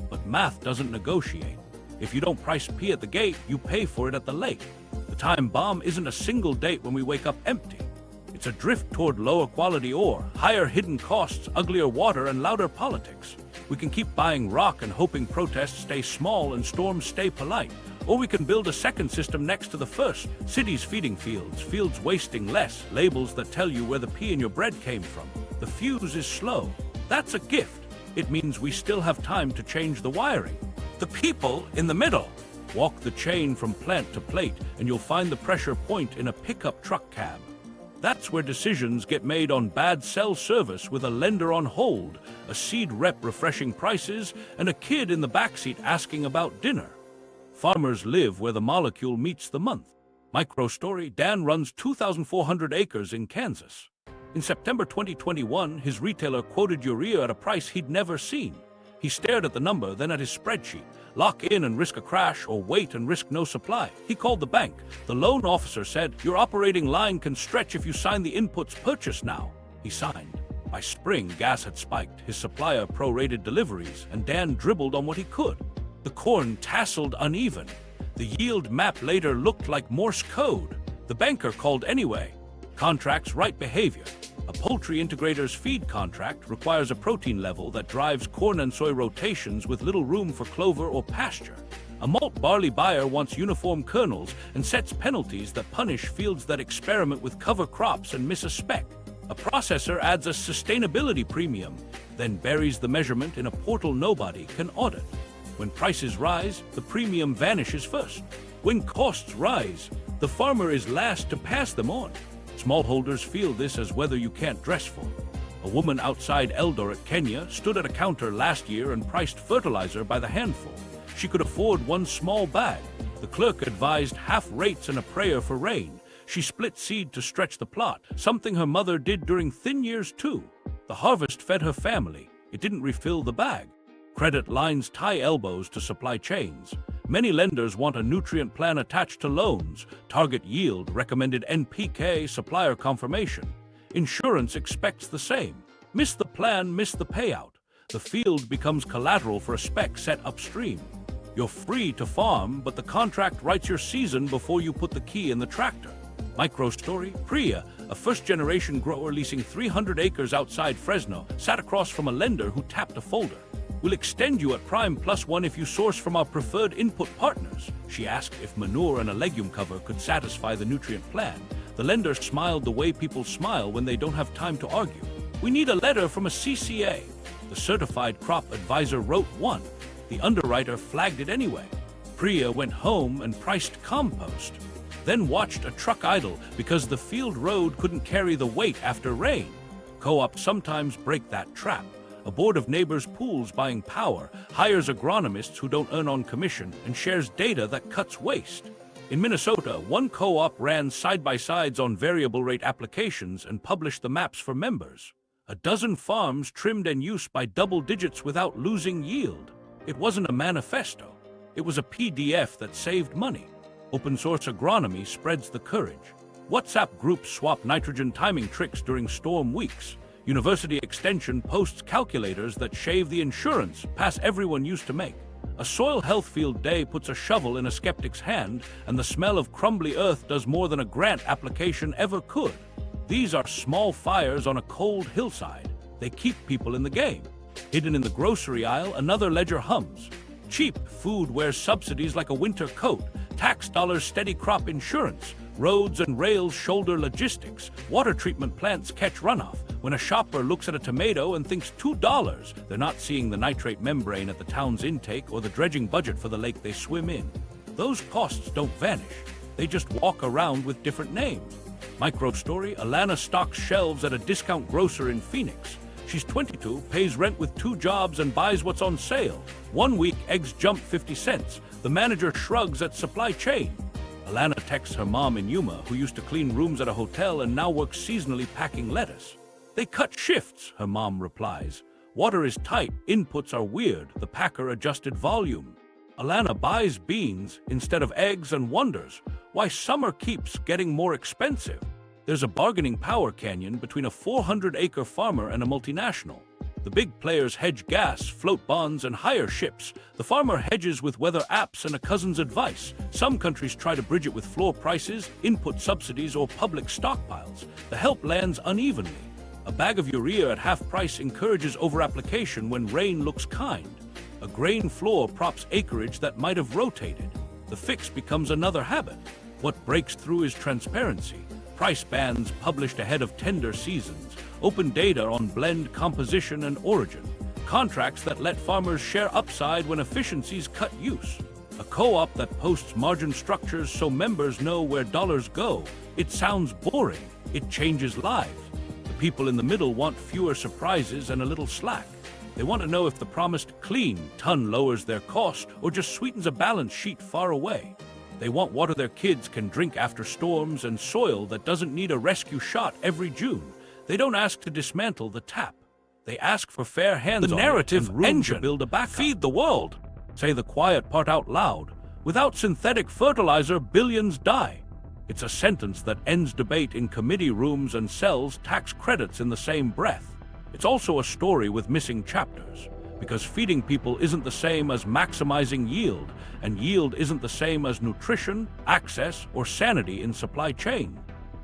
But math doesn't negotiate. If you don't price pea at the gate, you pay for it at the lake. The time bomb isn't a single date when we wake up empty. It's a drift toward lower quality ore, higher hidden costs, uglier water, and louder politics. We can keep buying rock and hoping protests stay small and storms stay polite. Or we can build a second system next to the first. Cities feeding fields, fields wasting less, labels that tell you where the pea in your bread came from. The fuse is slow. That's a gift. It means we still have time to change the wiring. The people in the middle. Walk the chain from plant to plate, and you'll find the pressure point in a pickup truck cab. That's where decisions get made on bad cell service with a lender on hold, a seed rep refreshing prices, and a kid in the backseat asking about dinner. Farmers live where the molecule meets the month. Microstory, Dan runs 2,400 acres in Kansas. In September 2021, his retailer quoted urea at a price he'd never seen. He stared at the number, then at his spreadsheet. Lock in and risk a crash, or wait and risk no supply. He called the bank. The loan officer said, "Your operating line can stretch if you sign the inputs purchase now." He signed. By spring, gas had spiked. His supplier prorated deliveries, and Dan dribbled on what he could. The corn tasseled uneven. The yield map later looked like Morse code. The banker called anyway. Contracts right behavior. A poultry integrator's feed contract requires a protein level that drives corn and soy rotations with little room for clover or pasture. A malt barley buyer wants uniform kernels and sets penalties that punish fields that experiment with cover crops and miss a spec. A processor adds a sustainability premium, then buries the measurement in a portal nobody can audit. When prices rise, the premium vanishes first. When costs rise, the farmer is last to pass them on. Smallholders feel this as weather you can't dress for. A woman outside Eldoret, Kenya, stood at a counter last year and priced fertilizer by the handful. She could afford one small bag. The clerk advised half rates and a prayer for rain. She split seed to stretch the plot, something her mother did during thin years too. The harvest fed her family. It didn't refill the bag. Credit lines tie elbows to supply chains. Many lenders want a nutrient plan attached to loans, target yield, recommended NPK, supplier confirmation. Insurance expects the same. Miss the plan, miss the payout. The field becomes collateral for a spec set upstream. You're free to farm, but the contract writes your season before you put the key in the tractor. Microstory, Priya, a first-generation grower leasing 300 acres outside Fresno, sat across from a lender who tapped a folder. "We'll extend you at Prime +1 if you source from our preferred input partners." She asked if manure and a legume cover could satisfy the nutrient plan. The lender smiled the way people smile when they don't have time to argue. "We need a letter from a CCA." The certified crop advisor wrote one. The underwriter flagged it anyway. Priya went home and priced compost, then watched a truck idle because the field road couldn't carry the weight after rain. Co-ops sometimes break that trap. A board of neighbors pools buying power, hires agronomists who don't earn on commission, and shares data that cuts waste. In Minnesota, one co-op ran side-by-sides on variable rate applications and published the maps for members. A dozen farms trimmed end use by double digits without losing yield. It wasn't a manifesto. It was a PDF that saved money. Open source agronomy spreads the courage. WhatsApp groups swap nitrogen timing tricks during storm weeks. University Extension posts calculators that shave the insurance pass everyone used to make. A soil health field day puts a shovel in a skeptic's hand, and the smell of crumbly earth does more than a grant application ever could. These are small fires on a cold hillside. They keep people in the game. Hidden in the grocery aisle, another ledger hums. Cheap food wears subsidies like a winter coat. Tax dollars steady crop insurance. Roads and rails shoulder logistics. Water treatment plants catch runoff. When a shopper looks at a tomato and thinks $2, they're not seeing the nitrate membrane at the town's intake or the dredging budget for the lake they swim in. Those costs don't vanish. They just walk around with different names. Microbe story: Alana stocks shelves at a discount grocer in Phoenix. She's 22, pays rent with 2 jobs, and buys what's on sale. 1 week, eggs jump 50 cents. The manager shrugs at supply chain. Alana texts her mom in Yuma, who used to clean rooms at a hotel and now works seasonally packing lettuce. They cut shifts, her mom replies. Water is tight, inputs are weird, the packer adjusted volume. Alana buys beans instead of eggs and wonders why summer keeps getting more expensive. There's a bargaining power canyon between a 400-acre farmer and a multinational. The big players hedge gas, float bonds, and hire ships. The farmer hedges with weather apps and a cousin's advice. Some countries try to bridge it with floor prices, input subsidies, or public stockpiles. The help lands unevenly. A bag of urea at half price encourages overapplication when rain looks kind. A grain floor props acreage that might have rotated. The fix becomes another habit. What breaks through is transparency. Price bands published ahead of tender seasons. Open data on blend composition and origin. Contracts that let farmers share upside when efficiencies cut use. A co-op that posts margin structures so members know where dollars go. It sounds boring. It changes lives. The people in the middle want fewer surprises and a little slack. They want to know if the promised clean ton lowers their cost or just sweetens a balance sheet far away. They want water their kids can drink after storms and soil that doesn't need a rescue shot every June. They don't ask to dismantle the tap. They ask for fair hands The on narrative it and room engine. to build a backup. Feed the world. Say the quiet part out loud. Without synthetic fertilizer, billions die. It's a sentence that ends debate in committee rooms and sells tax credits in the same breath. It's also a story with missing chapters, because feeding people isn't the same as maximizing yield, and yield isn't the same as nutrition, access, or sanity in supply chain.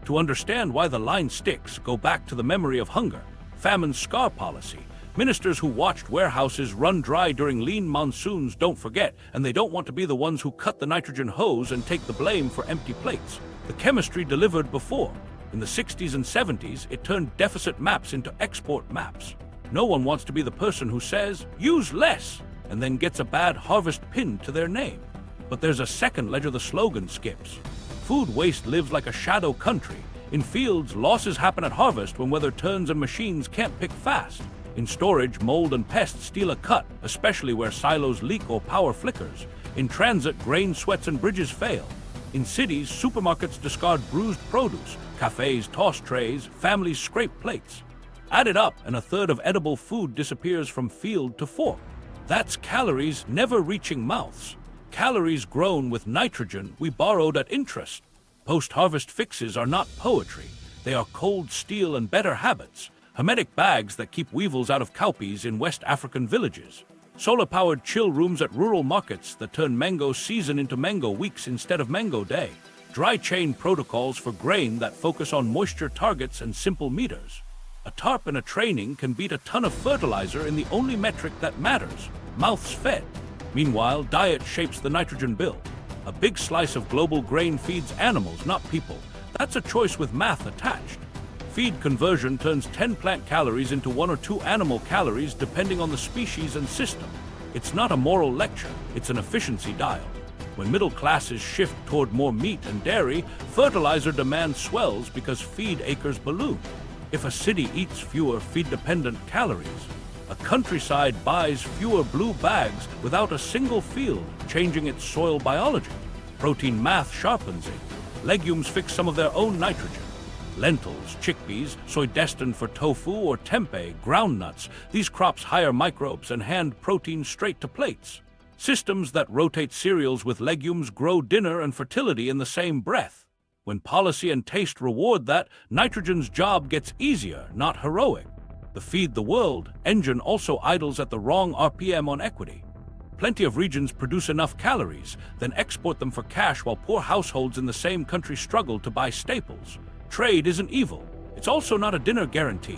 To understand why the line sticks, go back to the memory of hunger, famine's scar policy. Ministers who watched warehouses run dry during lean monsoons don't forget, and they don't want to be the ones who cut the nitrogen hose and take the blame for empty plates. The chemistry delivered before. In the 60s and 70s, it turned deficit maps into export maps. No one wants to be the person who says, use less, and then gets a bad harvest pinned to their name. But there's a second ledger the slogan skips. Food waste lives like a shadow country. In fields, losses happen at harvest when weather turns and machines can't pick fast. In storage, mold and pests steal a cut, especially where silos leak or power flickers. In transit, grain sweats and bridges fail. In cities, supermarkets discard bruised produce. Cafes toss trays, families scrape plates. Add it up, and a third of edible food disappears from field to fork. That's calories never reaching mouths. Calories grown with nitrogen we borrowed at interest. Post-harvest fixes are not poetry. They are cold steel and better habits. Hermetic bags that keep weevils out of cowpeas in West African villages. Solar-powered chill rooms at rural markets that turn mango season into mango weeks instead of mango day. Dry chain protocols for grain that focus on moisture targets and simple meters. A tarp and a training can beat a ton of fertilizer in the only metric that matters, mouths fed. Meanwhile, diet shapes the nitrogen bill. A big slice of global grain feeds animals, not people. That's a choice with math attached. Feed conversion turns 10 plant calories into 1 or 2 animal calories depending on the species and system. It's not a moral lecture, it's an efficiency dial. When middle classes shift toward more meat and dairy, fertilizer demand swells because feed acres balloon. If a city eats fewer feed-dependent calories, a countryside buys fewer blue bags without a single field changing its soil biology. Protein math sharpens it. Legumes fix some of their own nitrogen. Lentils, chickpeas, soy destined for tofu or tempeh, groundnuts, these crops hire microbes and hand protein straight to plates. Systems that rotate cereals with legumes grow dinner and fertility in the same breath. When policy and taste reward that, nitrogen's job gets easier, not heroic. The Feed the World engine also idles at the wrong RPM on equity. Plenty of regions produce enough calories, then export them for cash while poor households in the same country struggle to buy staples. Trade isn't evil. It's also not a dinner guarantee.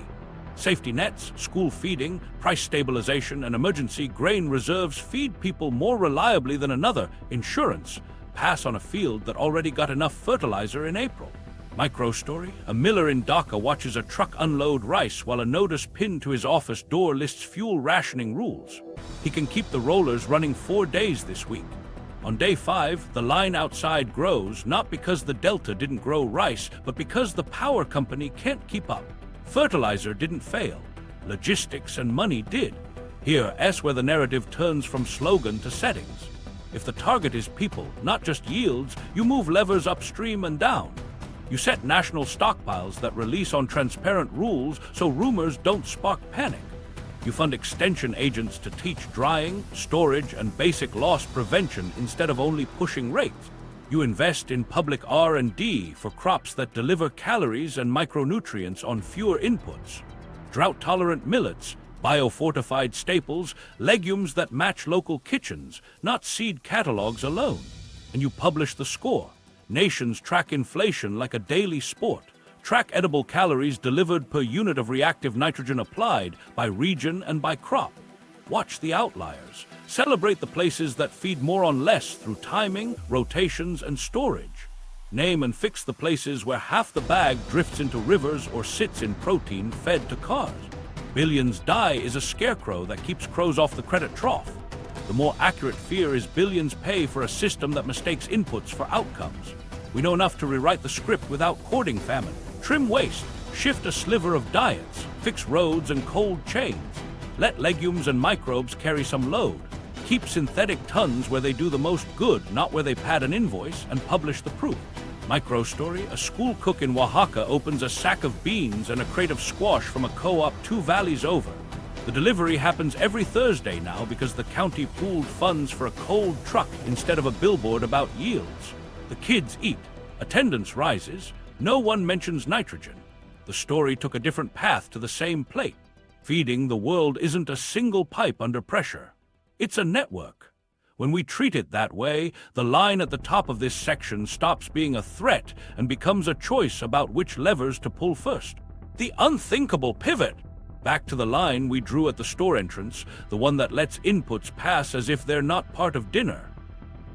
Safety nets, school feeding, price stabilization, and emergency grain reserves feed people more reliably than another, insurance, pass on a field that already got enough fertilizer in April. Micro story: a miller in Dhaka watches a truck unload rice while a notice pinned to his office door lists fuel rationing rules. He can keep the rollers running 4 days this week. On day 5, the line outside grows, not because the Delta didn't grow rice, but because the power company can't keep up. Fertilizer didn't fail. Logistics and money did. Here, where the narrative turns from slogan to settings. If the target is people, not just yields, you move levers upstream and down. You set national stockpiles that release on transparent rules so rumors don't spark panic. You fund extension agents to teach drying, storage, and basic loss prevention instead of only pushing rates. You invest in public R&D for crops that deliver calories and micronutrients on fewer inputs. Drought-tolerant millets, biofortified staples, legumes that match local kitchens, not seed catalogs alone. And you publish the score. Nations track inflation like a daily sport. Track edible calories delivered per unit of reactive nitrogen applied by region and by crop. Watch the outliers. Celebrate the places that feed more on less through timing, rotations, and storage. Name and fix the places where half the bag drifts into rivers or sits in protein fed to cars. Billions die is a scarecrow that keeps crows off the credit trough. The more accurate fear is billions pay for a system that mistakes inputs for outcomes. We know enough to rewrite the script without courting famine. Trim waste, shift a sliver of diets, fix roads and cold chains. Let legumes and microbes carry some load. Keep synthetic tons where they do the most good, not where they pad an invoice, and publish the proof. Micro story: a school cook in Oaxaca opens a sack of beans and a crate of squash from a co-op 2 valleys over. The delivery happens every Thursday now because the county pooled funds for a cold truck instead of a billboard about yields. The kids eat. Attendance rises. No one mentions nitrogen. The story took a different path to the same plate. Feeding the world isn't a single pipe under pressure. It's a network. When we treat it that way, the line at the top of this section stops being a threat and becomes a choice about which levers to pull first. The unthinkable pivot. Back to the line we drew at the store entrance, the one that lets inputs pass as if they're not part of dinner.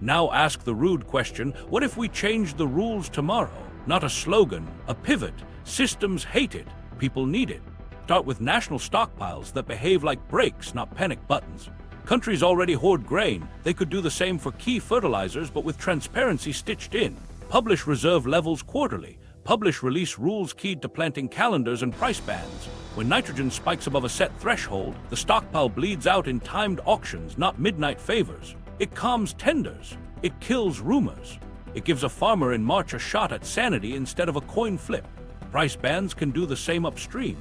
Now ask the rude question: what if we changed the rules tomorrow? Not a slogan, a pivot. Systems hate it, people need it. Start with national stockpiles that behave like brakes, not panic buttons. Countries already hoard grain. They could do the same for key fertilizers, but with transparency stitched in. Publish reserve levels quarterly. Publish release rules keyed to planting calendars and price bands. When nitrogen spikes above a set threshold, the stockpile bleeds out in timed auctions, not midnight favors. It calms tenders. It kills rumors. It gives a farmer in March a shot at sanity instead of a coin flip. Price bands can do the same upstream.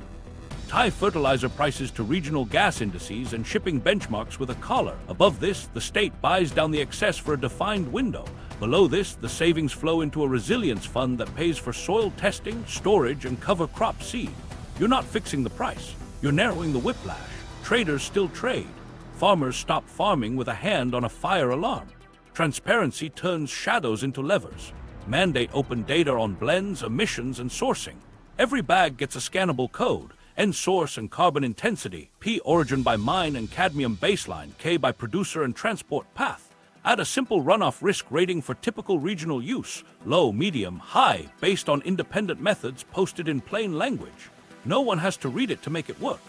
Tie fertilizer prices to regional gas indices and shipping benchmarks with a collar. Above this, the state buys down the excess for a defined window. Below this, the savings flow into a resilience fund that pays for soil testing, storage, and cover crop seed. You're not fixing the price. You're narrowing the whiplash. Traders still trade. Farmers stop farming with a hand on a fire alarm. Transparency turns shadows into levers. Mandate open data on blends, emissions, and sourcing. Every bag gets a scannable code. N source and carbon intensity, P origin by mine and cadmium baseline, K by producer and transport path. Add a simple runoff risk rating for typical regional use, low, medium, high, based on independent methods posted in plain language. No one has to read it to make it work.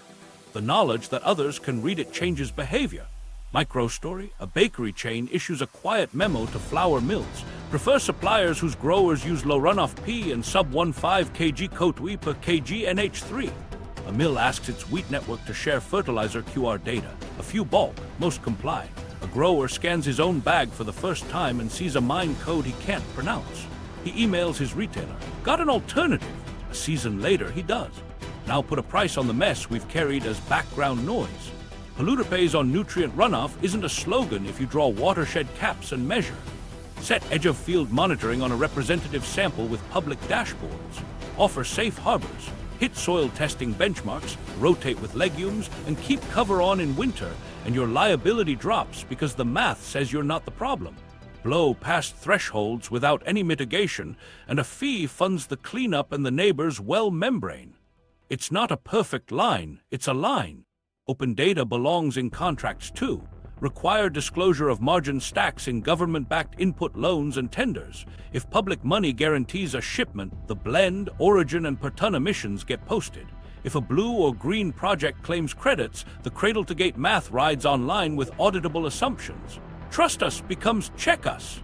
The knowledge that others can read it changes behavior. Micro story: a bakery chain issues a quiet memo to flour mills. Prefer suppliers whose growers use low runoff P and sub 1.5 kg Cotui per kg NH3. A mill asks its wheat network to share fertilizer QR data. A few balk, most comply. A grower scans his own bag for the first time and sees a mine code he can't pronounce. He emails his retailer. Got an alternative. A season later, he does. Now put a price on the mess we've carried as background noise. Polluter pays on nutrient runoff isn't a slogan if you draw watershed caps and measure. Set edge-of-field monitoring on a representative sample with public dashboards. Offer safe harbors. hit soil testing benchmarks, rotate with legumes, and keep cover on in winter, and your liability drops because the math says you're not the problem. Blow past thresholds without any mitigation, and a fee funds the cleanup and the neighbor's well membrane. It's not a perfect line, it's a line. Open data belongs in contracts too. Require disclosure of margin stacks in government-backed input loans and tenders. If public money guarantees a shipment, the blend, origin, and per ton emissions get posted. If a blue or green project claims credits, the cradle-to-gate math rides online with auditable assumptions. Trust us becomes check us.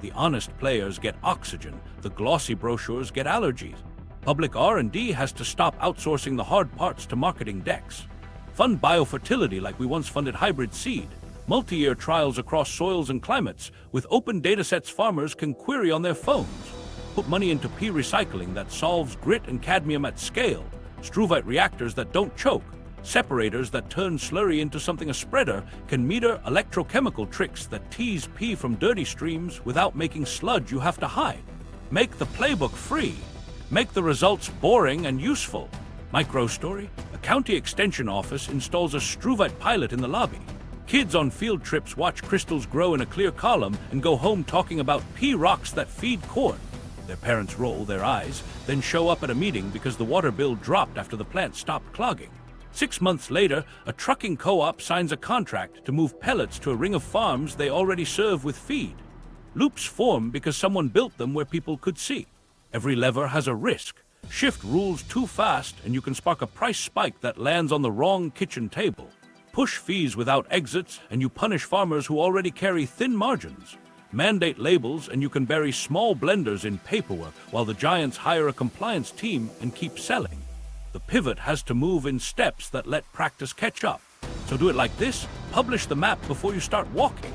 The honest players get oxygen, the glossy brochures get allergies. Public R&D has to stop outsourcing the hard parts to marketing decks. Fund biofertility like we once funded hybrid seed. Multi-year trials across soils and climates. With open datasets farmers can query on their phones. Put money into pea recycling that solves grit and cadmium at scale. Struvite reactors that don't choke. Separators that turn slurry into something a spreader can meter electrochemical tricks that tease pea from dirty streams without making sludge you have to hide. Make the playbook free. Make the results boring and useful. Micro story: a county extension office installs a Struvite pilot in the lobby. Kids on field trips watch crystals grow in a clear column and go home talking about pea rocks that feed corn. Their parents roll their eyes, then show up at a meeting because the water bill dropped after the plant stopped clogging. 6 months later, a trucking co-op signs a contract to move pellets to a ring of farms they already serve with feed. Loops form because someone built them where people could see. Every lever has a risk. Shift rules too fast and you can spark a price spike that lands on the wrong kitchen table. Push fees without exits and you punish farmers who already carry thin margins. Mandate labels and you can bury small blenders in paperwork while the giants hire a compliance team and keep selling. The pivot has to move in steps that let practice catch up. So do it like this: publish the map before you start walking.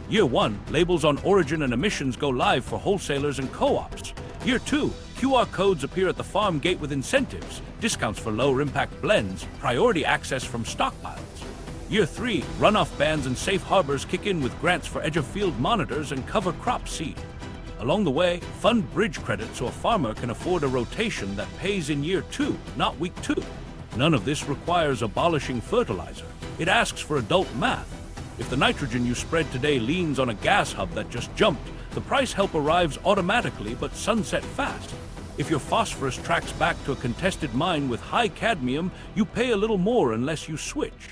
Year 1, labels on origin and emissions go live for wholesalers and co-ops. Year 2, QR codes appear at the farm gate with incentives, discounts for lower impact blends, priority access from stockpiles. Year 3, runoff bans and safe harbors kick in with grants for edge-of-field monitors and cover crop seed. Along the way, fund bridge credit so a farmer can afford a rotation that pays in year 2, not week 2. None of this requires abolishing fertilizer. It asks for adult math. If the nitrogen you spread today leans on a gas hub that just jumped, the price help arrives automatically but sunset fast. If your phosphorus tracks back to a contested mine with high cadmium, you pay a little more unless you switch.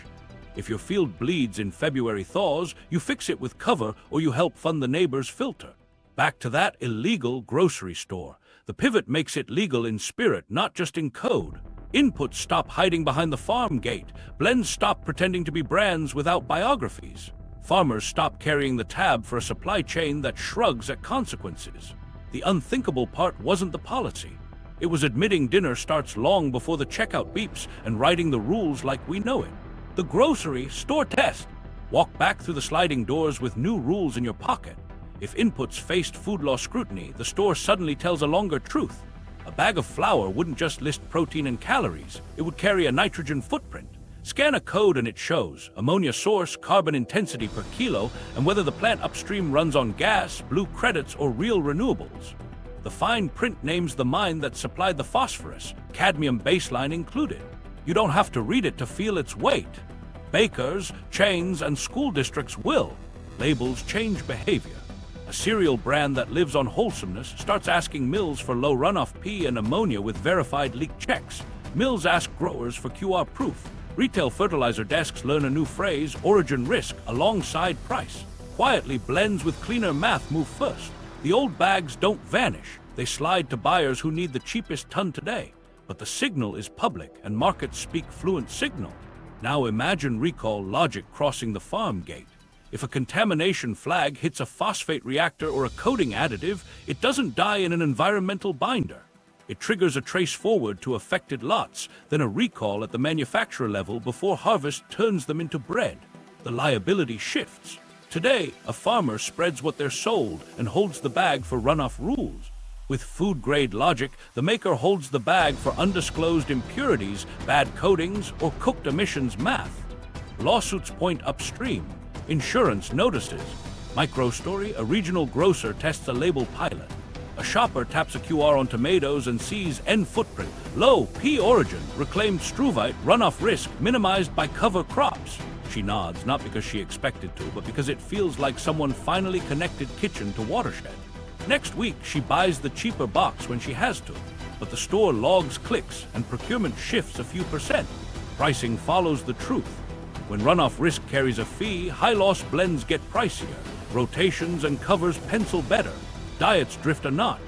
If your field bleeds in February thaws, you fix it with cover or you help fund the neighbor's filter. Back to that illegal grocery store. The pivot makes it legal in spirit, not just in code. Inputs stop hiding behind the farm gate. Blends stop pretending to be brands without biographies. Farmers stop carrying the tab for a supply chain that shrugs at consequences. The unthinkable part wasn't the policy. It was admitting dinner starts long before the checkout beeps and writing the rules like we know it. The grocery store test. Walk back through the sliding doors with new rules in your pocket. If inputs faced food law scrutiny, the store suddenly tells a longer truth. A bag of flour wouldn't just list protein and calories, it would carry a nitrogen footprint. Scan a code and it shows ammonia source, carbon intensity per kilo, and whether the plant upstream runs on gas, blue credits, or real renewables. The fine print names the mine that supplied the phosphorus, cadmium baseline included. You don't have to read it to feel its weight. Bakers, chains, and school districts will. Labels change behavior. A cereal brand that lives on wholesomeness starts asking mills for low runoff pea and ammonia with verified leak checks. Mills ask growers for QR proof. Retail fertilizer desks learn a new phrase, origin risk, alongside price. Quietly, blends with cleaner math move first. The old bags don't vanish. They slide to buyers who need the cheapest ton today. But the signal is public and markets speak fluent signal. Now imagine recall logic crossing the farm gate. If a contamination flag hits a phosphate reactor or a coating additive, it doesn't die in an environmental binder. It triggers a trace forward to affected lots, then a recall at the manufacturer level before harvest turns them into bread. The liability shifts. Today, a farmer spreads what they're sold and holds the bag for runoff rules. With food-grade logic, the maker holds the bag for undisclosed impurities, bad coatings, or cooked emissions math. Lawsuits point upstream. Insurance notices. Microstory, a regional grocer tests a label pilot. A shopper taps a QR on tomatoes and sees N footprint, low P origin, reclaimed struvite, runoff risk, minimized by cover crops. She nods, not because she expected to, but because it feels like someone finally connected kitchen to watershed. Next week, she buys the cheaper box when she has to, but the store logs clicks and procurement shifts a few percent. Pricing follows the truth. When runoff risk carries a fee, high-loss blends get pricier, rotations and covers pencil better, diets drift a notch.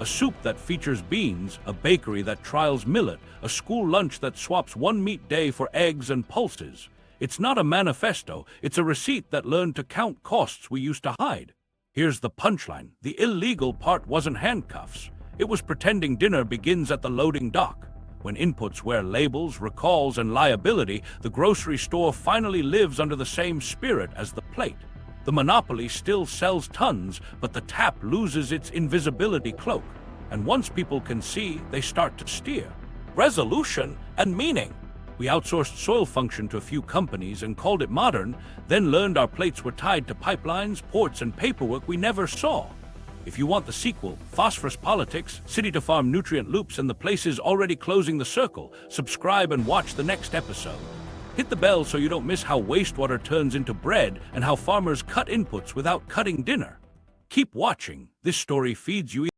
A soup that features beans, a bakery that trials millet, a school lunch that swaps one meat day for eggs and pulses. It's not a manifesto, it's a receipt that learned to count costs we used to hide. Here's the punchline. The illegal part wasn't handcuffs. It was pretending dinner begins at the loading dock. When inputs wear labels, recalls, and liability, the grocery store finally lives under the same spirit as the plate. The monopoly still sells tons, but the tap loses its invisibility cloak. And once people can see, they start to steer. Resolution and meaning. We outsourced soil function to a few companies and called it modern, then learned our plates were tied to pipelines, ports, and paperwork we never saw. If you want the sequel, Phosphorus Politics, City to Farm Nutrient Loops, and the places already closing the circle, subscribe and watch the next episode. Hit the bell so you don't miss how wastewater turns into bread and how farmers cut inputs without cutting dinner. Keep watching. This story feeds you